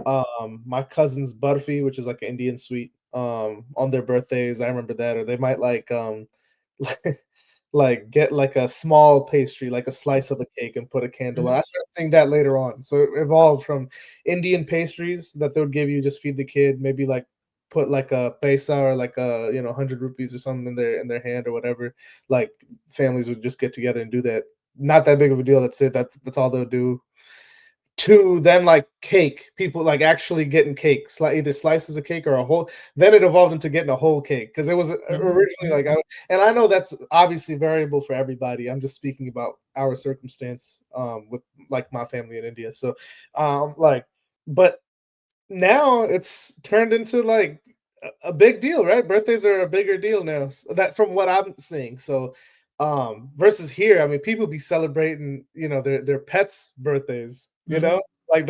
my cousin's barfi, which is like an Indian sweet, on their birthdays. I remember that. Or they might like like get like a small pastry, like a slice of a cake and put a candle on. Mhm. I started seeing that later on. So it evolved from Indian pastries that they would give you, just feed the kid, maybe like put like a paisa or like a 100 rupees or something in their hand or whatever. Like families would just get together and do that. Not that big of a deal. That's it. That's all they'll do to then like cake, people like actually getting cake, either slices of cake or a whole. Then it evolved into getting a whole cake because it was Mhm, originally mhm. like and I know that's obviously variable for everybody. I'm just speaking about our circumstance with like my family in India. So like, but now it's turned into like a big deal, right? Birthdays are a bigger deal now. That from what I'm seeing. So versus here, I mean, people be celebrating, their pets' birthdays, Mhm. like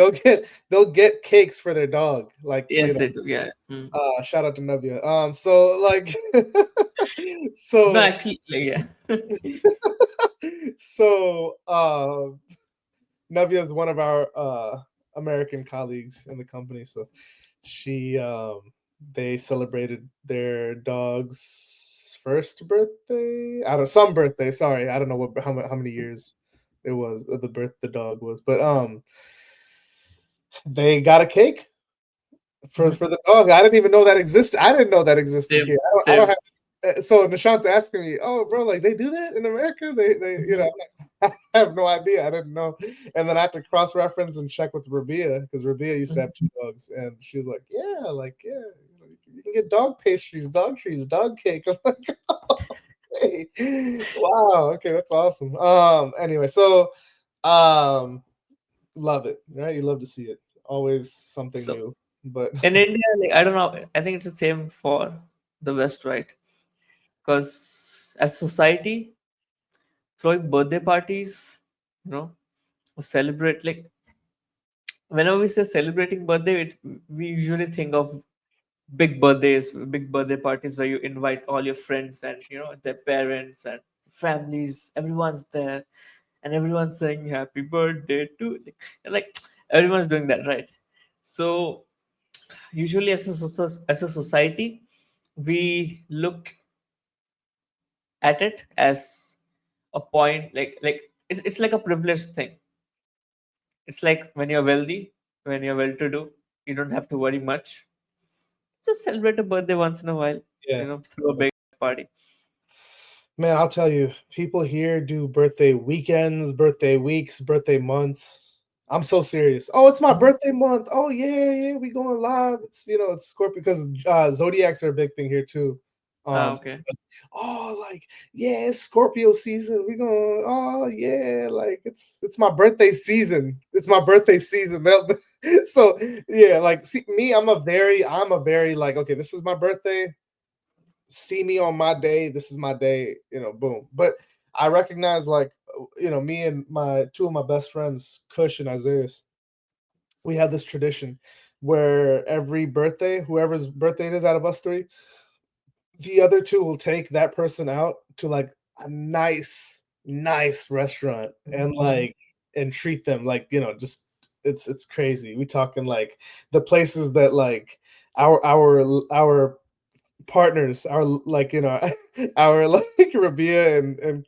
they'll get cakes for their dog, like Yes, they do. Yeah. Mm. shout out to Nubia. So like No, so actually, like, yeah. so Nubia is one of our American colleagues in the company. So she they celebrated their dog's first birthday. I don't some birthday. Sorry, I don't know how many years it was the dog was, but they got a cake for Mhm. for the dog. I didn't even know that existed. I didn't know that existed Same, here. I don't same. have. So Nishant's asking me, "Oh, bro, like they do that in America? They, Mhm. I have no idea. I didn't know." And then I had to cross reference and check with Rabia because Rabia used to have Mhm. two dogs, and she was like, "Yeah, you can get dog pastries, dog trees, dog cake." I'm like, "Hey, wow, okay, that's awesome." Anyway, so um, love it, right? You love to see it. Always something So new, but in India, like I don't know, I think it's the same for the West, right? Because as society, throwing birthday parties, you know, celebrate like whenever we say celebrating birthday, we usually think of big birthdays, big birthday parties where you invite all your friends and their parents and families. Everyone's there, and everyone's saying happy birthday to like everyone's doing that, right? So usually as a society, we look at it as a point like it's like a privileged thing. It's like when you're wealthy, when you're well to do, you don't have to worry much. Just celebrate a birthday once in a while, yeah. throw a big party. Man, I'll tell you, people here do birthday weekends, birthday weeks, birthday months. I'm so serious. Oh, it's my Mhm. birthday month. Oh yeah, yeah, we going live. It's Scorpio because zodiacs are a big thing here too. Ah, So, okay. oh, like yeah, it's Scorpio season. We going. Oh yeah, like it's my birthday season. It's my birthday season. So yeah, like see me, I'm a very like okay, this is my birthday, see me on my day. This is my day, boom. But I recognize like, me and my two of my best friends, Kush and Isaiah, we have this tradition where every birthday, whoever's birthday it is out of us three, the other two will take that person out to like a nice restaurant and Mhm. like and treat them like, just it's crazy. We talking like the places that like our partners, our like our like Rabia and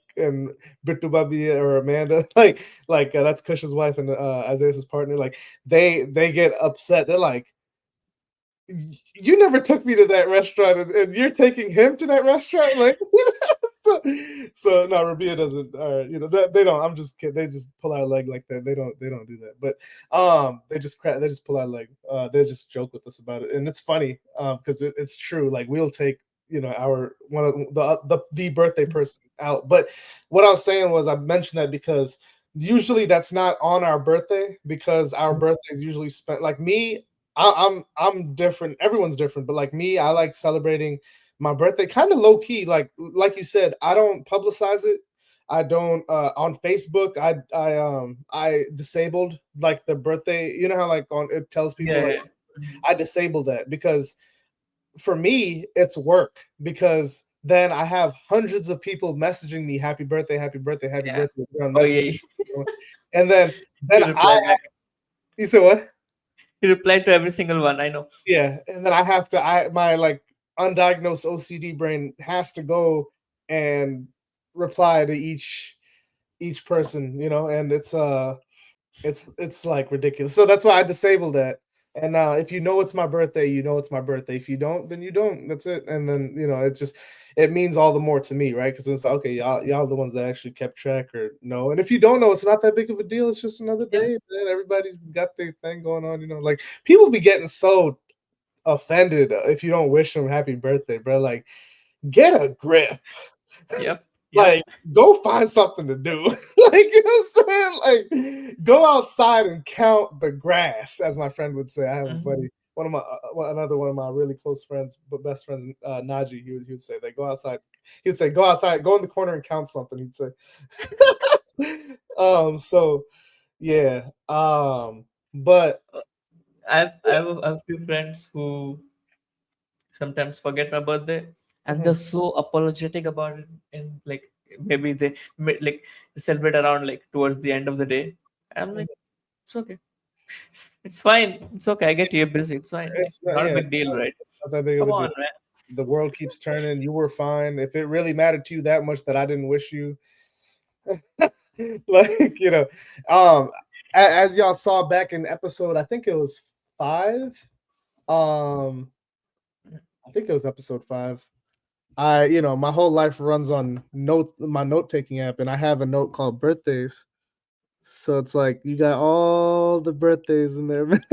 Bittu Babi or Amanda, like that's Kush's wife and Isaiah's partner. Like they get upset. They're like, you never took me to that restaurant, and you're taking him to that restaurant, like. So no, Rabia doesn't. They don't. I'm just kidding. They just pull our leg like that. They don't do that. But they just pull our leg. They just joke with us about it, and it's funny because it's true. Like we'll take our one of the birthday person out. But what I was saying was I mentioned that because usually that's not on our birthday because our birthday is usually spent like me. I'm different. Everyone's different, but like me, I like celebrating my birthday kind of low key. Like you said, I don't publicize it. I don't on Facebook. I disabled like the birthday. You know how like on it tells people Yeah, like yeah. Mhm. I disabled that because for me it's work because then I have hundreds of people messaging me happy birthday, happy birthday, happy Yeah. birthday on Oh Messenger, yeah. and then You reply I back. you said what? You reply to every single one. I know. Yeah, and then I have to I my like undiagnosed OCD brain has to go and reply to each person, and it's like ridiculous. So that's why I disabled that. And now if you know it's my birthday, you know it's my birthday. If you don't, then you don't. That's it. And then, it's just it means all the more to me, right? Because it's like, okay, y'all the ones that actually kept track or know. And if you don't know, it's not that big of a deal. It's just another Yeah. day, man. Everybody's got their thing going on, you know. Like people be getting so offended if you don't wish them happy birthday, bro. Like, get a grip. Yep. Yep. Like, go find something to do. Like, you know what I'm saying? Like, go outside and count the grass, as my friend would say. I have a Mhm. buddy, another one of my really close friends, but best friends, Najee. He would say, "They go outside." He'd say, "Go outside, go in the corner and count something." He'd say. So yeah. But I have a few friends who sometimes forget my birthday, and they're mhm, so apologetic about it, and like maybe like celebrate around like towards the end of the day. And I'm mhm. like, it's okay. It's fine. It's okay. I get you're busy. It's fine. Like It's not, not a yeah, big deal, right? it's not that big of Come a deal. on, man. The world keeps turning. You were fine. If it really mattered to you that much that I didn't wish you, like um, as y'all saw back in episode, I think it was 5. Um, I think it was episode 5. My whole life runs on my note taking app, and I have a note called birthdays. So it's like you got all the birthdays in there, man.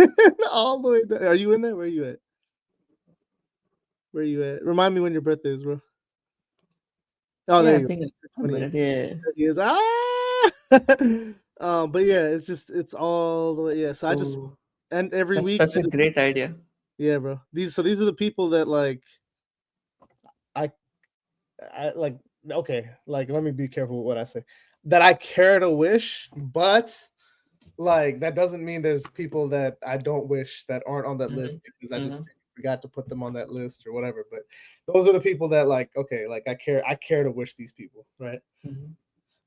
All the way down. Are you in there? Where are you at? Where are you at? Remind me when your birthday is, bro. Oh, Yeah, there I you go. think a 28. minute. Yeah. 30 years. Ah! But yeah, it's all the way. Yeah. So I just Oh, and every that's week such a great idea. yeah, bro. These are the people that like I I like okay, like let me be careful with what I say. That I care to wish, but like that doesn't mean there's people that I don't wish that aren't on that Hmm. list because I just Hmm. forgot to put them on that list or whatever. But those are the people that like okay, like I care to wish these people, right? Hmm.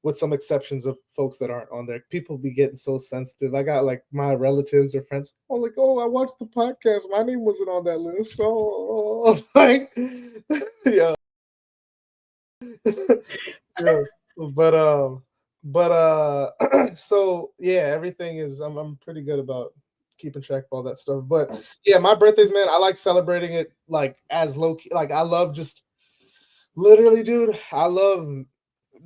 With some exceptions of folks that aren't on there. People be getting so sensitive. I got like my relatives or friends. Oh, like, oh, I watched the podcast. My name wasn't on that list. Oh, like, yeah, yeah. But so yeah, everything is. I'm pretty good about keeping track of all that stuff. But yeah, my birthdays, man. I like celebrating it like as low key. Like I love just literally, dude. I love.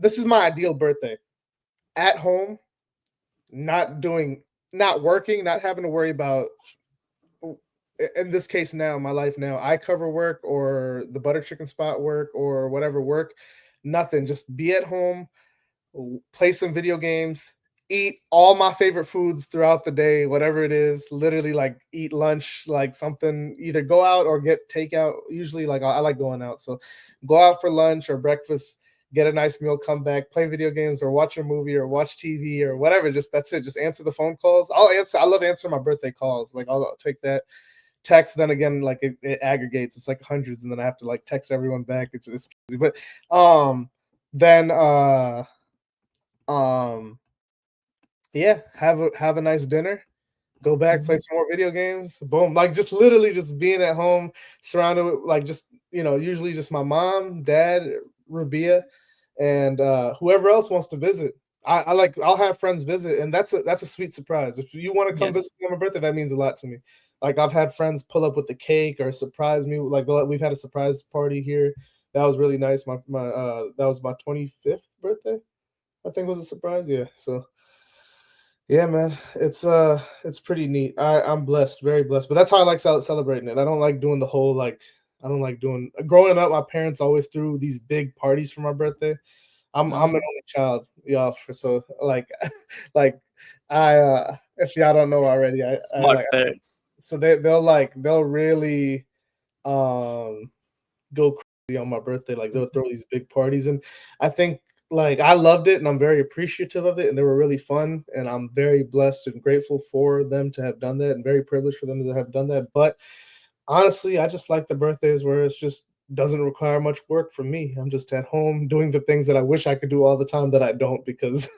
This is my ideal birthday at home not doing not working, not having to worry about in this case now, my life now, I cover work or the butter chicken spot work or whatever work, nothing. Just be at home, play some video games, eat all my favorite foods throughout the day, whatever it is. Literally, like eat lunch, like something. Either go out or get takeout. Usually, like I like going out, so go out for lunch or breakfast. Get a nice meal, come back, play video games, or watch a movie, or watch TV, or whatever. Just that's it. Just answer the phone calls. I'll answer. I love answering my birthday calls. Like I'll take that text. Then again, like it aggregates. It's like hundreds, and then I have to like text everyone back. It's just crazy. But then um, yeah, have a nice dinner. Go back, play Hmm. some more video games. Boom, like just literally just being at home, surrounded with like just usually just my mom, dad, Rabia, and whoever else wants to visit. I like I'll have friends visit, and that's a sweet surprise. If you want to come visit Yes. me on my birthday, that means a lot to me. Like I've had friends pull up with the cake or surprise me. Like we've had a surprise party here. That was really nice. My that was my 25th birthday. I think was a surprise. Yeah. So yeah, man, it's pretty neat. I'm blessed, very blessed. But that's how I like celebrating it. I don't like doing the whole like I don't like doing. Growing up, my parents always threw these big parties for my birthday. I'm an Hmm. only child, y'all. So like like I if y'all don't know already, I like Smart parents. so they'll really um go crazy on my birthday. Like they'll throw these big parties, and I think like I loved it, and I'm very appreciative of it, and they were really fun, and I'm very blessed and grateful for them to have done that, and very privileged for them to have done that. But honestly, I just like the birthdays where it's just doesn't require much work from me. I'm just at home doing the things that I wish I could do all the time that I don't because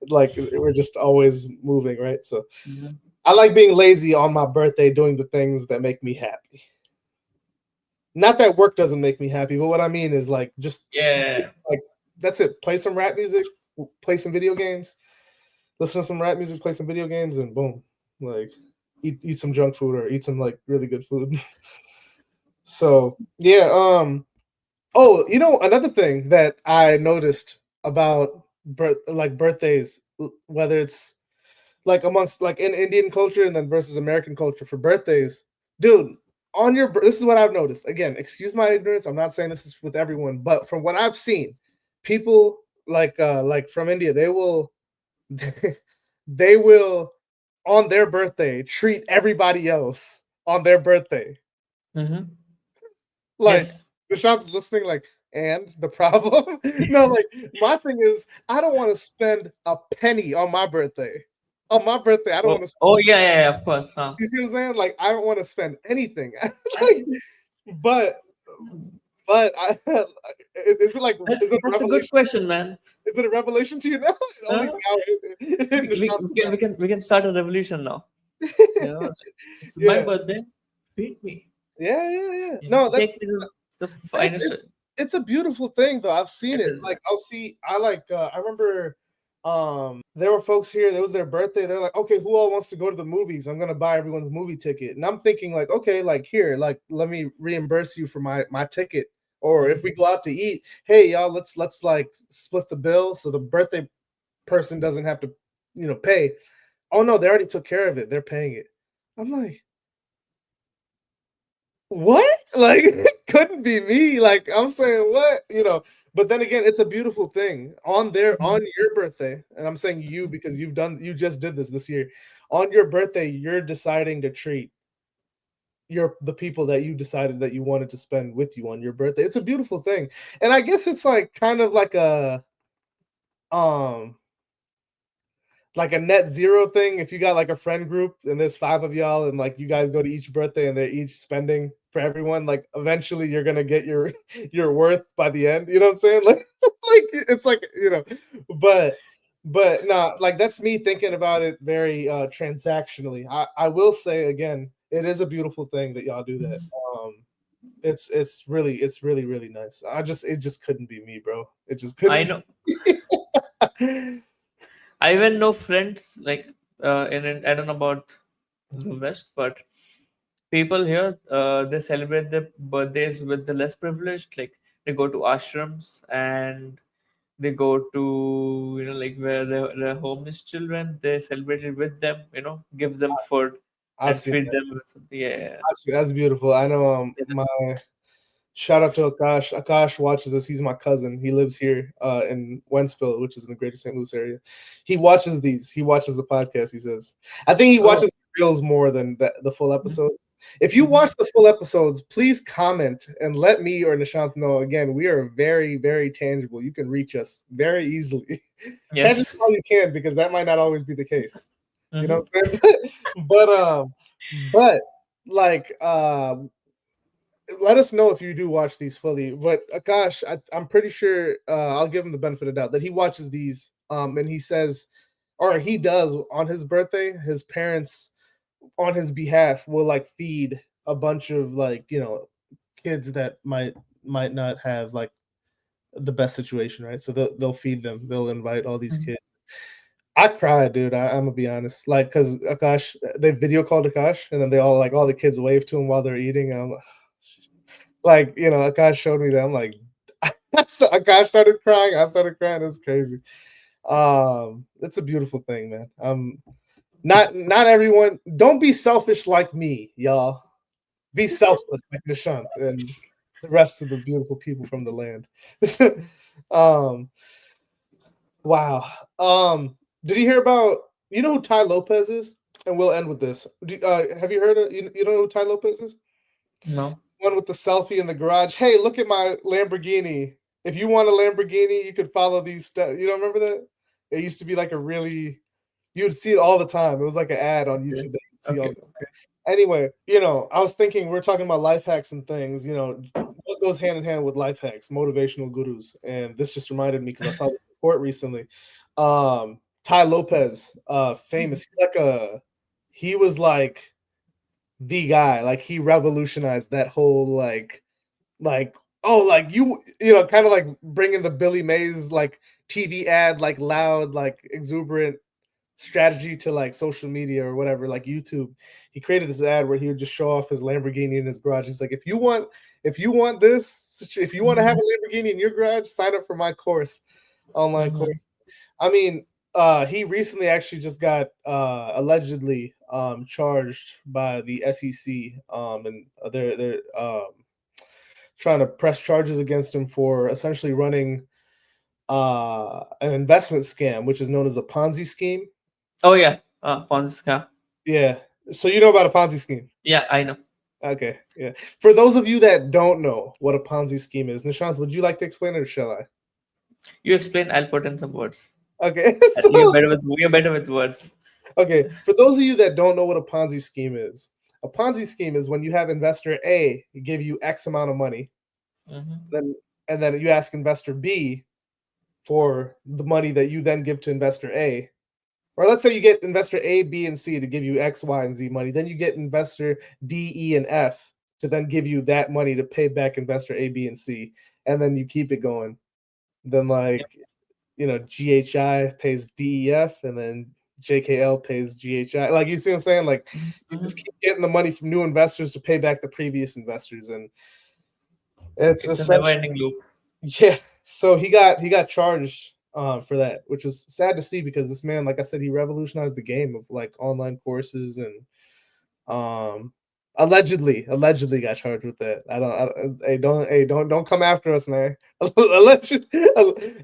like we're just always moving, right? So Hmm. I like being lazy on my birthday doing the things that make me happy. Not that work doesn't make me happy, but what I mean is like just Yeah. like that's it. Play some rap music, play some video games, listen to some rap music, play some video games, and boom, like eat some junk food or eat some like really good food. So yeah, Oh, another thing that I noticed about birthdays, whether it's like amongst like in Indian culture and then versus American culture for birthdays, dude. This is what I've noticed. Again, excuse my ignorance. I'm not saying this is with everyone, but from what I've seen, people like from India, they will on their birthday treat everybody else on their birthday. Mm-hmm. Like Yes. Nishant's listening, like, and the problem? No, like my thing is I don't want to spend a penny on my birthday. On my birthday, I don't Oh, want to. oh yeah, yeah, yeah, of course. Huh? You see what I'm saying? Like I don't want to spend anything. Like, but I is it like is it a That's a good revelation? question, man. Is it a revelation to you now? Only Huh? now it hit Nishant's We can start a revolution now. mind. You know, it's my Yeah, birthday. Treat me. yeah. You know, No, take that's me to the it, finest. it, it's a beautiful thing though. I've seen It it. is. Like I remember there were folks here, it was their birthday. They're like, okay, who all wants to go to the movies? I'm gonna buy everyone's movie ticket. And I'm thinking like, okay, like here, like let me reimburse you for my ticket. Or if we go out to eat, hey y'all, let's like split the bill so the birthday person doesn't have to, pay. Oh no, they already took care of it. They're paying it. I'm like, what? Like it couldn't be me. Like I'm saying what. But then again, it's a beautiful thing on your birthday, and I'm saying you because you just did this year. On your birthday, you're deciding to treat the people that you decided that you wanted to spend with you on your birthday. It's a beautiful thing. And I guess it's like kind of um like a net zero thing. If you got like a friend group and there's five of y'all and like you guys go to each birthday and they're each spending for everyone, like eventually you're gonna get your your worth by the end. You know what I'm saying? Like like it's like but nah, like that's me thinking about it very transactionally. I will say again, it is a beautiful thing that y'all do that. Um it's really nice. It just couldn't be me, bro. It just I couldn't know. be. I even know friends like I don't know about the West, but people here they celebrate their birthdays with the less privileged. Like they go to ashrams and they go to like where the homeless children. They celebrate it with them. Give them food I've and seen feed that. them with something. Yeah, That's beautiful. I know it my is. shout out to Akash. Akash watches this. He's my cousin. He lives here in Wentzville, which is in the greater St. Louis area. He watches these. He watches the podcast, he says. I think he Oh. watches the reels more than the full episode. If you Mhm. watch the full episodes, please comment and let me or Nishant know. Again, we are very, very tangible. You can reach us very easily. Tangible Yes. how you can, because that might not always be the case. You know Hmm. what I'm saying? But like let us know if you do watch these fully. But gosh, I'm pretty sure I'll give him the benefit of the doubt that he watches these and he says, or he does on his birthday, his parents on his behalf will like feed a bunch of like, kids that might not have like the best situation, right? So they'll feed them. They'll invite all these kids. I cried, dude. I'm gonna be honest, like, cause Akash, they video called Akash, and then they all the kids wave to him while they're eating. And I'm like, Akash showed me that. I'm like, so Akash started crying. I started crying. It's crazy. It's a beautiful thing, man. Not everyone. Don't be selfish like me, y'all. Be selfless like Nishant and the rest of the beautiful people from the land. um, wow. Did you hear about? You know who Ty Lopez is? And we'll end with this. Have you heard of? You know who Ty Lopez is? No. One with the selfie in the garage. Hey, look at my Lamborghini. If you want a Lamborghini, you could follow these steps. You don't remember that? It used to be like a really, you'd see it all the time. It was like an ad on Okay. YouTube that you'd see all. Okay. Okay. Anyway, I was thinking we're talking about life hacks and things. What goes hand in hand with life hacks, motivational gurus, and this just reminded me because I saw the report recently. Ty Lopez, famous. He was like the guy. Like he revolutionized that whole like oh like kind of like bringing the Billy Mays like TV ad like loud like exuberant strategy to like social media or whatever, like YouTube. He created this ad where he would just show off his Lamborghini in his garage. He's like, if you want this, if you want to have a Mhm. Lamborghini in your garage, sign up for my course, online Mhm. course. I mean, he recently actually just got allegedly charged by the SEC, and they're trying to press charges against him for essentially running an investment scam, which is known as a Ponzi scheme. Oh yeah, Ponzi scam. Yeah. So you know about a Ponzi scheme? Yeah, I know. Okay. Yeah. For those of you that don't know what a Ponzi scheme is, Nishant, would you like to explain it or shall I? You explain. I'll put in some words. Okay. You're better with words. Okay. For those of you that don't know what a Ponzi scheme is, a Ponzi scheme is when you have investor A give you X amount of money, Hmm. then and then you ask investor B for the money that you then give to investor A. Or let's say you get investor A, B, and C to give you X, Y, and Z money. Then you get investor D, E, and F to then give you that money to pay back investor A, B, and C. And then you keep it going. Then Yep. GHI pays DEF, and then JKL pays GHI. Like, you see what I'm saying? Like, you just Hmm. keep getting the money from new investors to pay back the previous investors. And it's It's a essentially, never-ending loop. yeah. So he got charged for that, which was sad to see because this man, like I said, he revolutionized the game of like online courses and um allegedly got charged with that. Hey, don't come after us, man.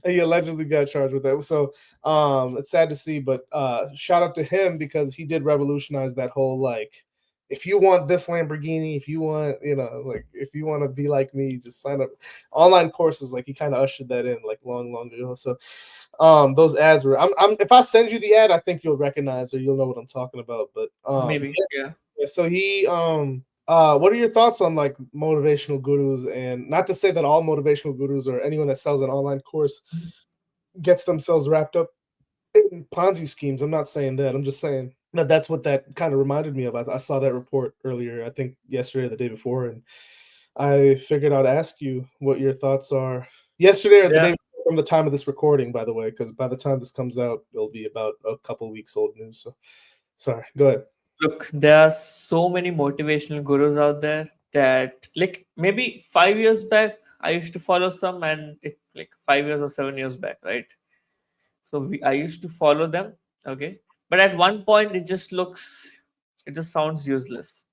He allegedly got charged with that. So it's sad to see, but shout out to him because he did revolutionize that whole like, if you want this Lamborghini, if you want, like, if you want to be like me, just sign up. Online courses, like, he kind of ushered that in like long ago. So those ads were, if I send you the ad, I think you'll recognize or you'll know what I'm talking about. But Maybe. Yeah. yeah, so he what are your thoughts on like motivational gurus? And not to say that all motivational gurus or anyone that sells an online course gets themselves wrapped up in Ponzi schemes. I'm not saying that. I'm just saying that that's what that kind of reminded me of. I saw that report earlier, I think yesterday or the day before, and I figured I'd ask you what your thoughts are. Yesterday or the Yeah. day before, from the time of this recording, by the way, because by the time this comes out, it'll be about a couple weeks old news. So sorry, go ahead. Look, there are so many motivational gurus out there that, like, maybe 5 years back, I used to follow some, and it like 5 years or 7 years back, right? So I used to follow them, okay. But at one point, it just sounds useless.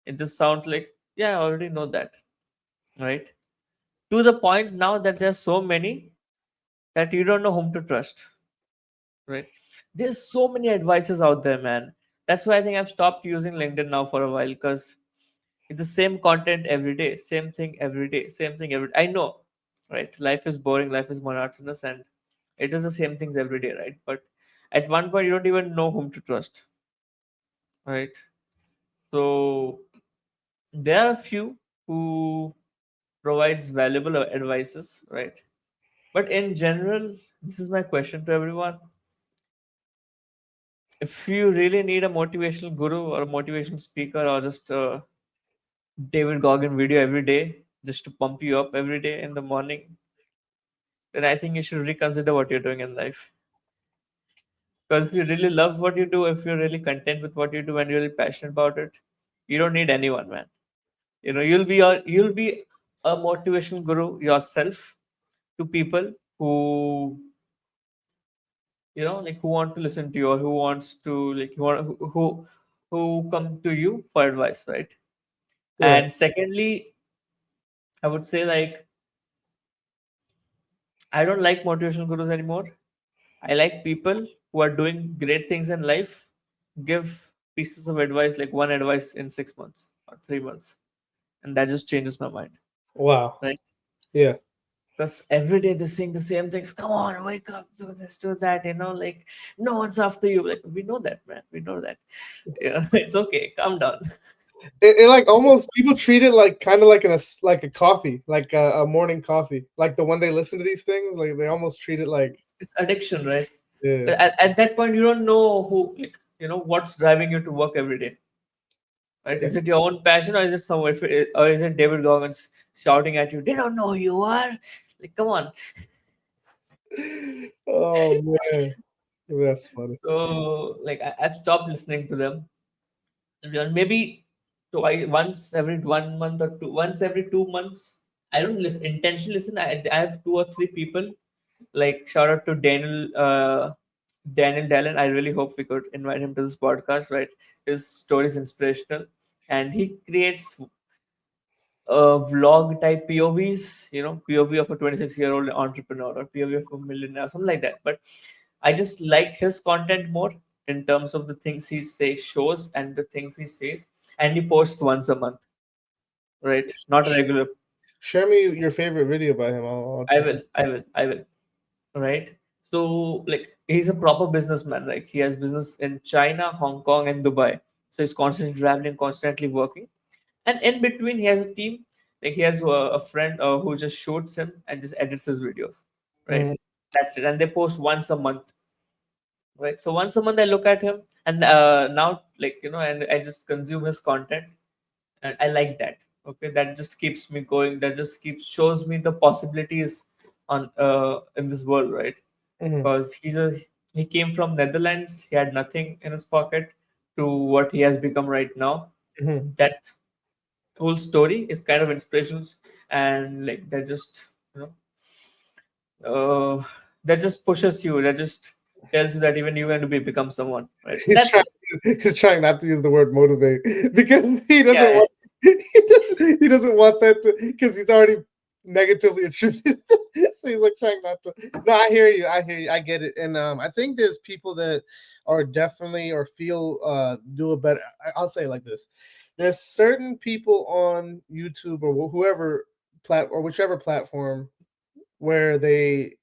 It just sounds like, yeah, I already know that, right? To the point now that there's so many that you don't know whom to trust, right? There's so many advices out there, man. That's why I think I've stopped using LinkedIn now for a while, because it's the same content every day, same thing every day, same thing every I know, right? Life is boring, life is monotonous, and it is the same things every day, right? But at one point you don't even know whom to trust, right? So there are a few who provides valuable advices, right? But in general, this is my question to everyone: if you really need a motivational guru or a motivational speaker, or just a David Goggin video every day just to pump you up every day in the morning, then I think you should reconsider what you're doing in life. Because if you really love what you do, if you're really content with what you do and you're really passionate about it, you don't need anyone, man. You'll be a motivational guru yourself to people who, like, who want to listen to you, or who wants to, like, who come to you for advice, right? Yeah. And secondly, I would say, like, I don't like motivational gurus anymore. I like people who are doing great things in life give pieces of advice, like one advice in 6 months or 3 months, and that just changes my mind, Wow. right? Yeah. Because every day they're saying the same things. Come on, wake up, do this, do that. Like, no one's after you. Like, we know that, man. We know that. It's okay. Calm down. It like almost people treat it like kind of like like a coffee, like a morning coffee, like the when they listen to these things, like they almost treat it like, It's addiction, right? yeah. At that point, you don't know who, like, what's driving you to work every day, right? Yeah. Is it your own passion, or is it somewhere, or is it David Goggins shouting at you? They don't know who you are. Like, come on. Oh man. That's funny. So like I've stopped listening to them. And maybe twice, once every 1 month or two, once every 2 months. I don't listen intentionally listen. I have two or three people. Like shout out to Daniel Dallin. I really hope we could invite him to this podcast. Right, his story is inspirational, and he creates vlog type POVs, POV of a 26-year-old entrepreneur or POV of a millionaire, something like that. But I just like his content more in terms of the things he shows and the things he says, and he posts once a month, right? Not a Sh- regular. Share me your favorite video by him. I'll I check will, it. I will, I will. Right. So like he's a proper businessman. Like he has business in China, Hong Kong, and Dubai. So he's constantly traveling, constantly working, and in between he has a team. Like he has a friend who just shoots him and just edits his videos, right? Mhm, That's it, and they post once a month, right? So once a month I look at him, and now, like, and I just consume his content, and I like that. Okay, that just keeps me going, that just keeps shows me the possibilities on in this world, right? mhm, Because he came from Netherlands, he had nothing in his pocket to what he has become right now. mhm. That whole story is kind of inspirational, and like that just, uh, that just pushes you, that just tells you that even you can become someone, right? He's That's trying. it. He's trying not to use the word motivate because he Yeah, doesn't yeah. want. He doesn't want that to because he's already negatively attributed. So he's like trying not to. No, I hear you. I hear you. I get it. And I think there's people that are definitely or feel do a better. I'll say it like this: there's certain people on YouTube or whoever or whichever platform where they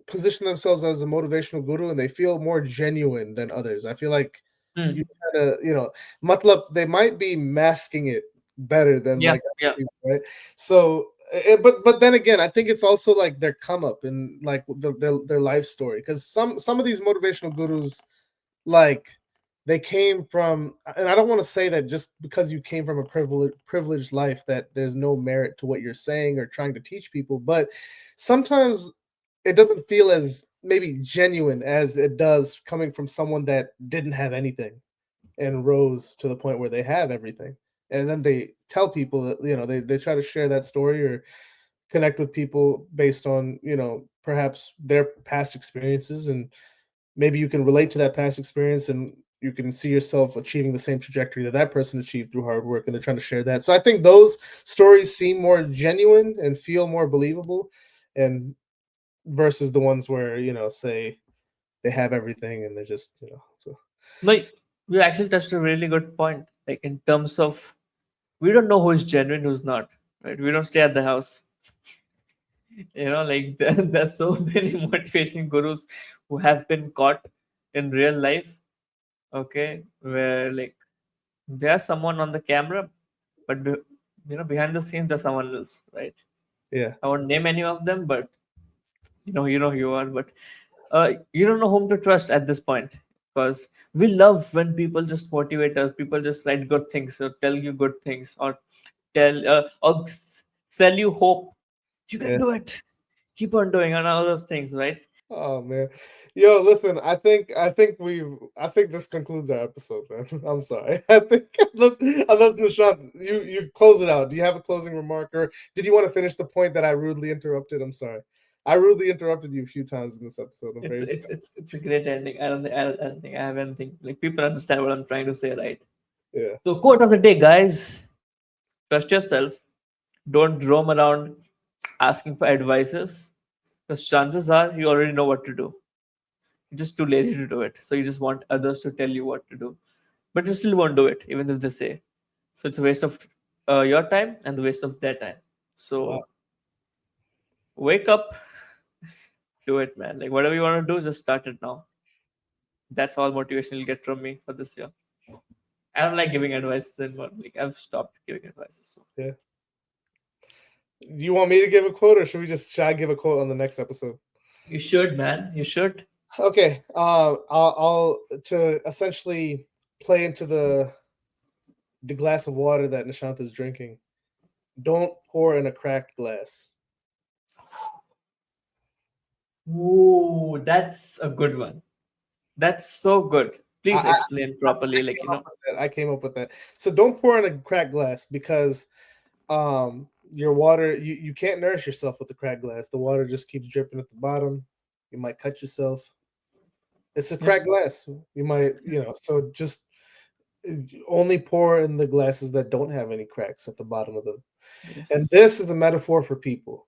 position themselves as a motivational guru and they feel more genuine than others. I feel like you Hmm. kind of, matlab, they might be masking it better than Yeah, like other yeah. people, right? So, but then again, I think it's also like their come up and like their life story because some of these motivational gurus like they came from, and I don't want to say that just because you came from a privileged life that there's no merit to what you're saying or trying to teach people, but sometimes it doesn't feel as maybe genuine as it does coming from someone that didn't have anything and rose to the point where they have everything, and then they tell people that they try to share that story or connect with people based on perhaps their past experiences, and maybe you can relate to that past experience and you can see yourself achieving the same trajectory that that person achieved through hard work, and they're trying to share that. So I think those stories seem more genuine and feel more believable, and versus the ones where say they have everything and they're just so No, you actually touched a really good point. Like in terms of, we don't know who's genuine, who's not, right? We don't stay at the house. Like there's so many motivational gurus who have been caught in real life. Okay, where like there's someone on the camera, but behind the scenes there's someone else, right? yeah. I won't name any of them, but who you are. But you don't know whom to trust at this point, because we love when people just motivate us, people just write good things or tell you good things, or sell you hope. You can Yeah. do it, keep on doing, and all those things, right? Oh man. Yo, listen, I think this concludes our episode, man. I'm sorry. I think unless Nishant, you close it out. Do you have a closing remark, or did you want to finish the point that I rudely interrupted? I'm sorry. I rudely interrupted you a few times in this episode. I'm it's very it's sorry. it's it's a great ending. I don't think I have anything, like, people understand what I'm trying to say, right? Yeah. So quote of the day, guys: trust yourself, don't roam around asking for advices, because chances are you already know what to do. You're just too lazy to do it. So you just want others to tell you what to do. But you still won't do it, even if they say. So it's a waste of your time and the waste of their time. Wow. So wake up, do it, man. Like whatever you want to do, just start it now. That's all motivation you'll get from me for this year. I don't like giving advices anymore. Like I've stopped giving advices. So Yeah. Do you want me to give a quote, or should I give a quote on the next episode? you should, man. You should. Okay. I'll to essentially play into the glass of water that Nishant is drinking. Don't pour in a cracked glass. Ooh, that's a good one. That's so good. Please I explain properly, like, came up with that. I came up with that. So don't pour in a cracked glass because your water you can't nourish yourself with the cracked glass. The water just keeps dripping at the bottom. You might cut yourself. It's a yeah, cracked glass. You might, so just only pour in the glasses that don't have any cracks at the bottom of them. And yes. this is a metaphor for people.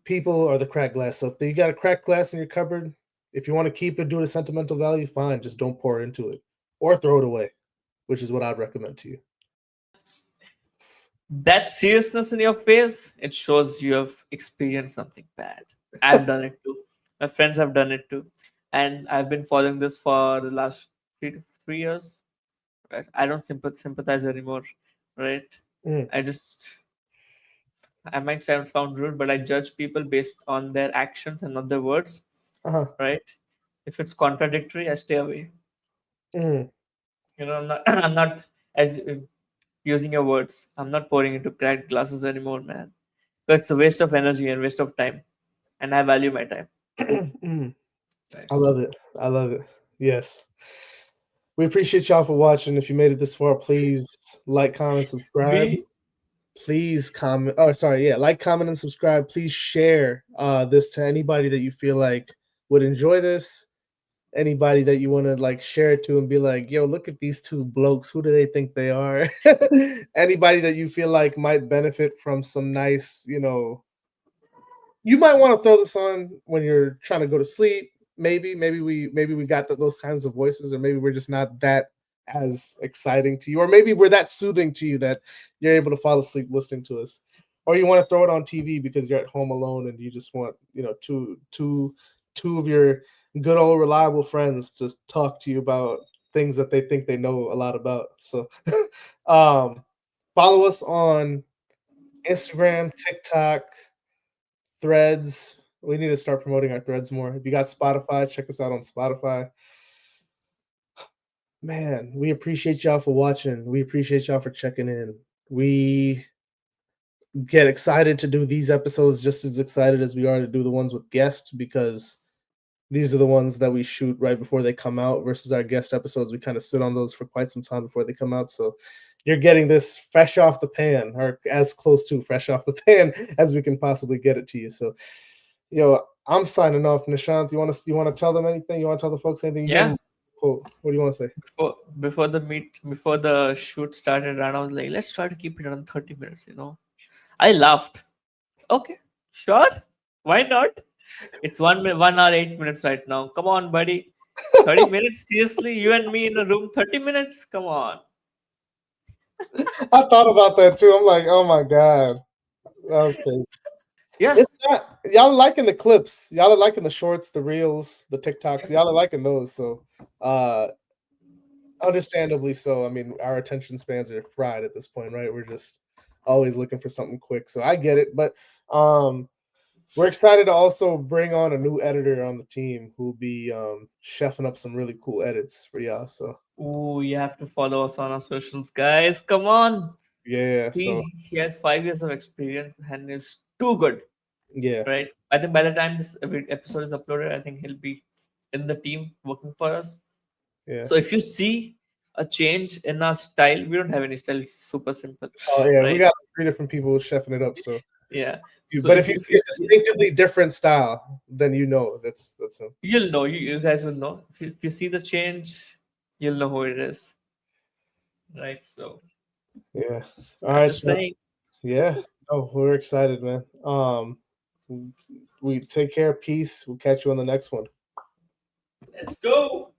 People are the cracked glass. So if you got a cracked glass in your cupboard, if you want to keep it due to sentimental value, fine. Just don't pour into it or throw it away, which is what I'd recommend to you. That seriousness in your face, it shows you have experienced something bad. I've done it too. My friends have done it too. And I've been following this for the last 3 to 3 years. Right? I don't sympathize anymore. Right? Mm, I just, I might sound rude, but I judge people based on their actions and not their words. uh-huh. Right? If it's contradictory, I stay away. Mm. I'm not I'm not as using your words. I'm not pouring into cracked glasses anymore, man. It's a waste of energy and waste of time, and I value my time. Mm. Right. I love it. I love it. Yes. We appreciate y'all for watching. If you made it this far, please like, comment, subscribe. We Please comment. Oh, sorry. Yeah, like, comment, and subscribe. Please share this to anybody that you feel like would enjoy this. Anybody that you want to like share it to and be like, yo, look at these two blokes. Who do they think they are? Anybody that you feel like might benefit from some nice, you might want to throw this on when you're trying to go to sleep. Maybe we got those kinds of voices, or maybe we're just not that as exciting to you, or maybe we're that soothing to you that you're able to fall asleep listening to us, or you want to throw it on TV because you're at home alone and you just want two of your good old reliable friends just talk to you about things that they think they know a lot about. So, um, follow us on Instagram, TikTok, Threads. We need to start promoting our Threads more. If you got Spotify, check us out on Spotify. Man, we appreciate y'all for watching. We appreciate y'all for checking in. We get excited to do these episodes just as excited as we are to do the ones with guests, because these are the ones that we shoot right before they come out versus our guest episodes. We kind of sit on those for quite some time before they come out. So you're getting this fresh off the pan, or as close to fresh off the pan as we can possibly get it to you. So, I'm signing off. Nishant, you want to tell them anything? You want to tell the folks anything? You gave yeah. them quote. What do you want to say? Before the shoot started, and I was like, let's try to keep it around 30 minutes. I laughed. Okay, sure. Why not? It's 1 hour 8 minutes right now. Come on, buddy. 30 minutes? Seriously, you and me in a room. 30 minutes? Come on. I thought about that too. I'm like, oh my god, that was crazy. Yeah. It's not y'all are liking the clips. Y'all are liking the shorts, the reels, the TikToks. Y'all are liking those. So, uh, understandably so. I mean, our attention spans are fried at this point, right? We're just always looking for something quick. So I get it, but we're excited to also bring on a new editor on the team who'll be chefing up some really cool edits for y'all. So Ooh, you have to follow us on our socials, guys. Come on. yeah, so He has 5 years of experience and is too good, yeah, right? I think by the time this episode is uploaded, I think he'll be in the team working for us. yeah. So if you see a change in our style, we don't have any style. It's super simple, Oh yeah, we right? got like 3 different people chefing it up. So, Yeah. So but if if you, you see a distinctively different style, then that's him. you'll know, you guys will know. If you see the change, you'll know who it is, right? So Yeah. All I'm right, just Sean. saying, Yeah. Oh, we're excited, man. We take care. Peace. We'll catch you on the next one. let's go.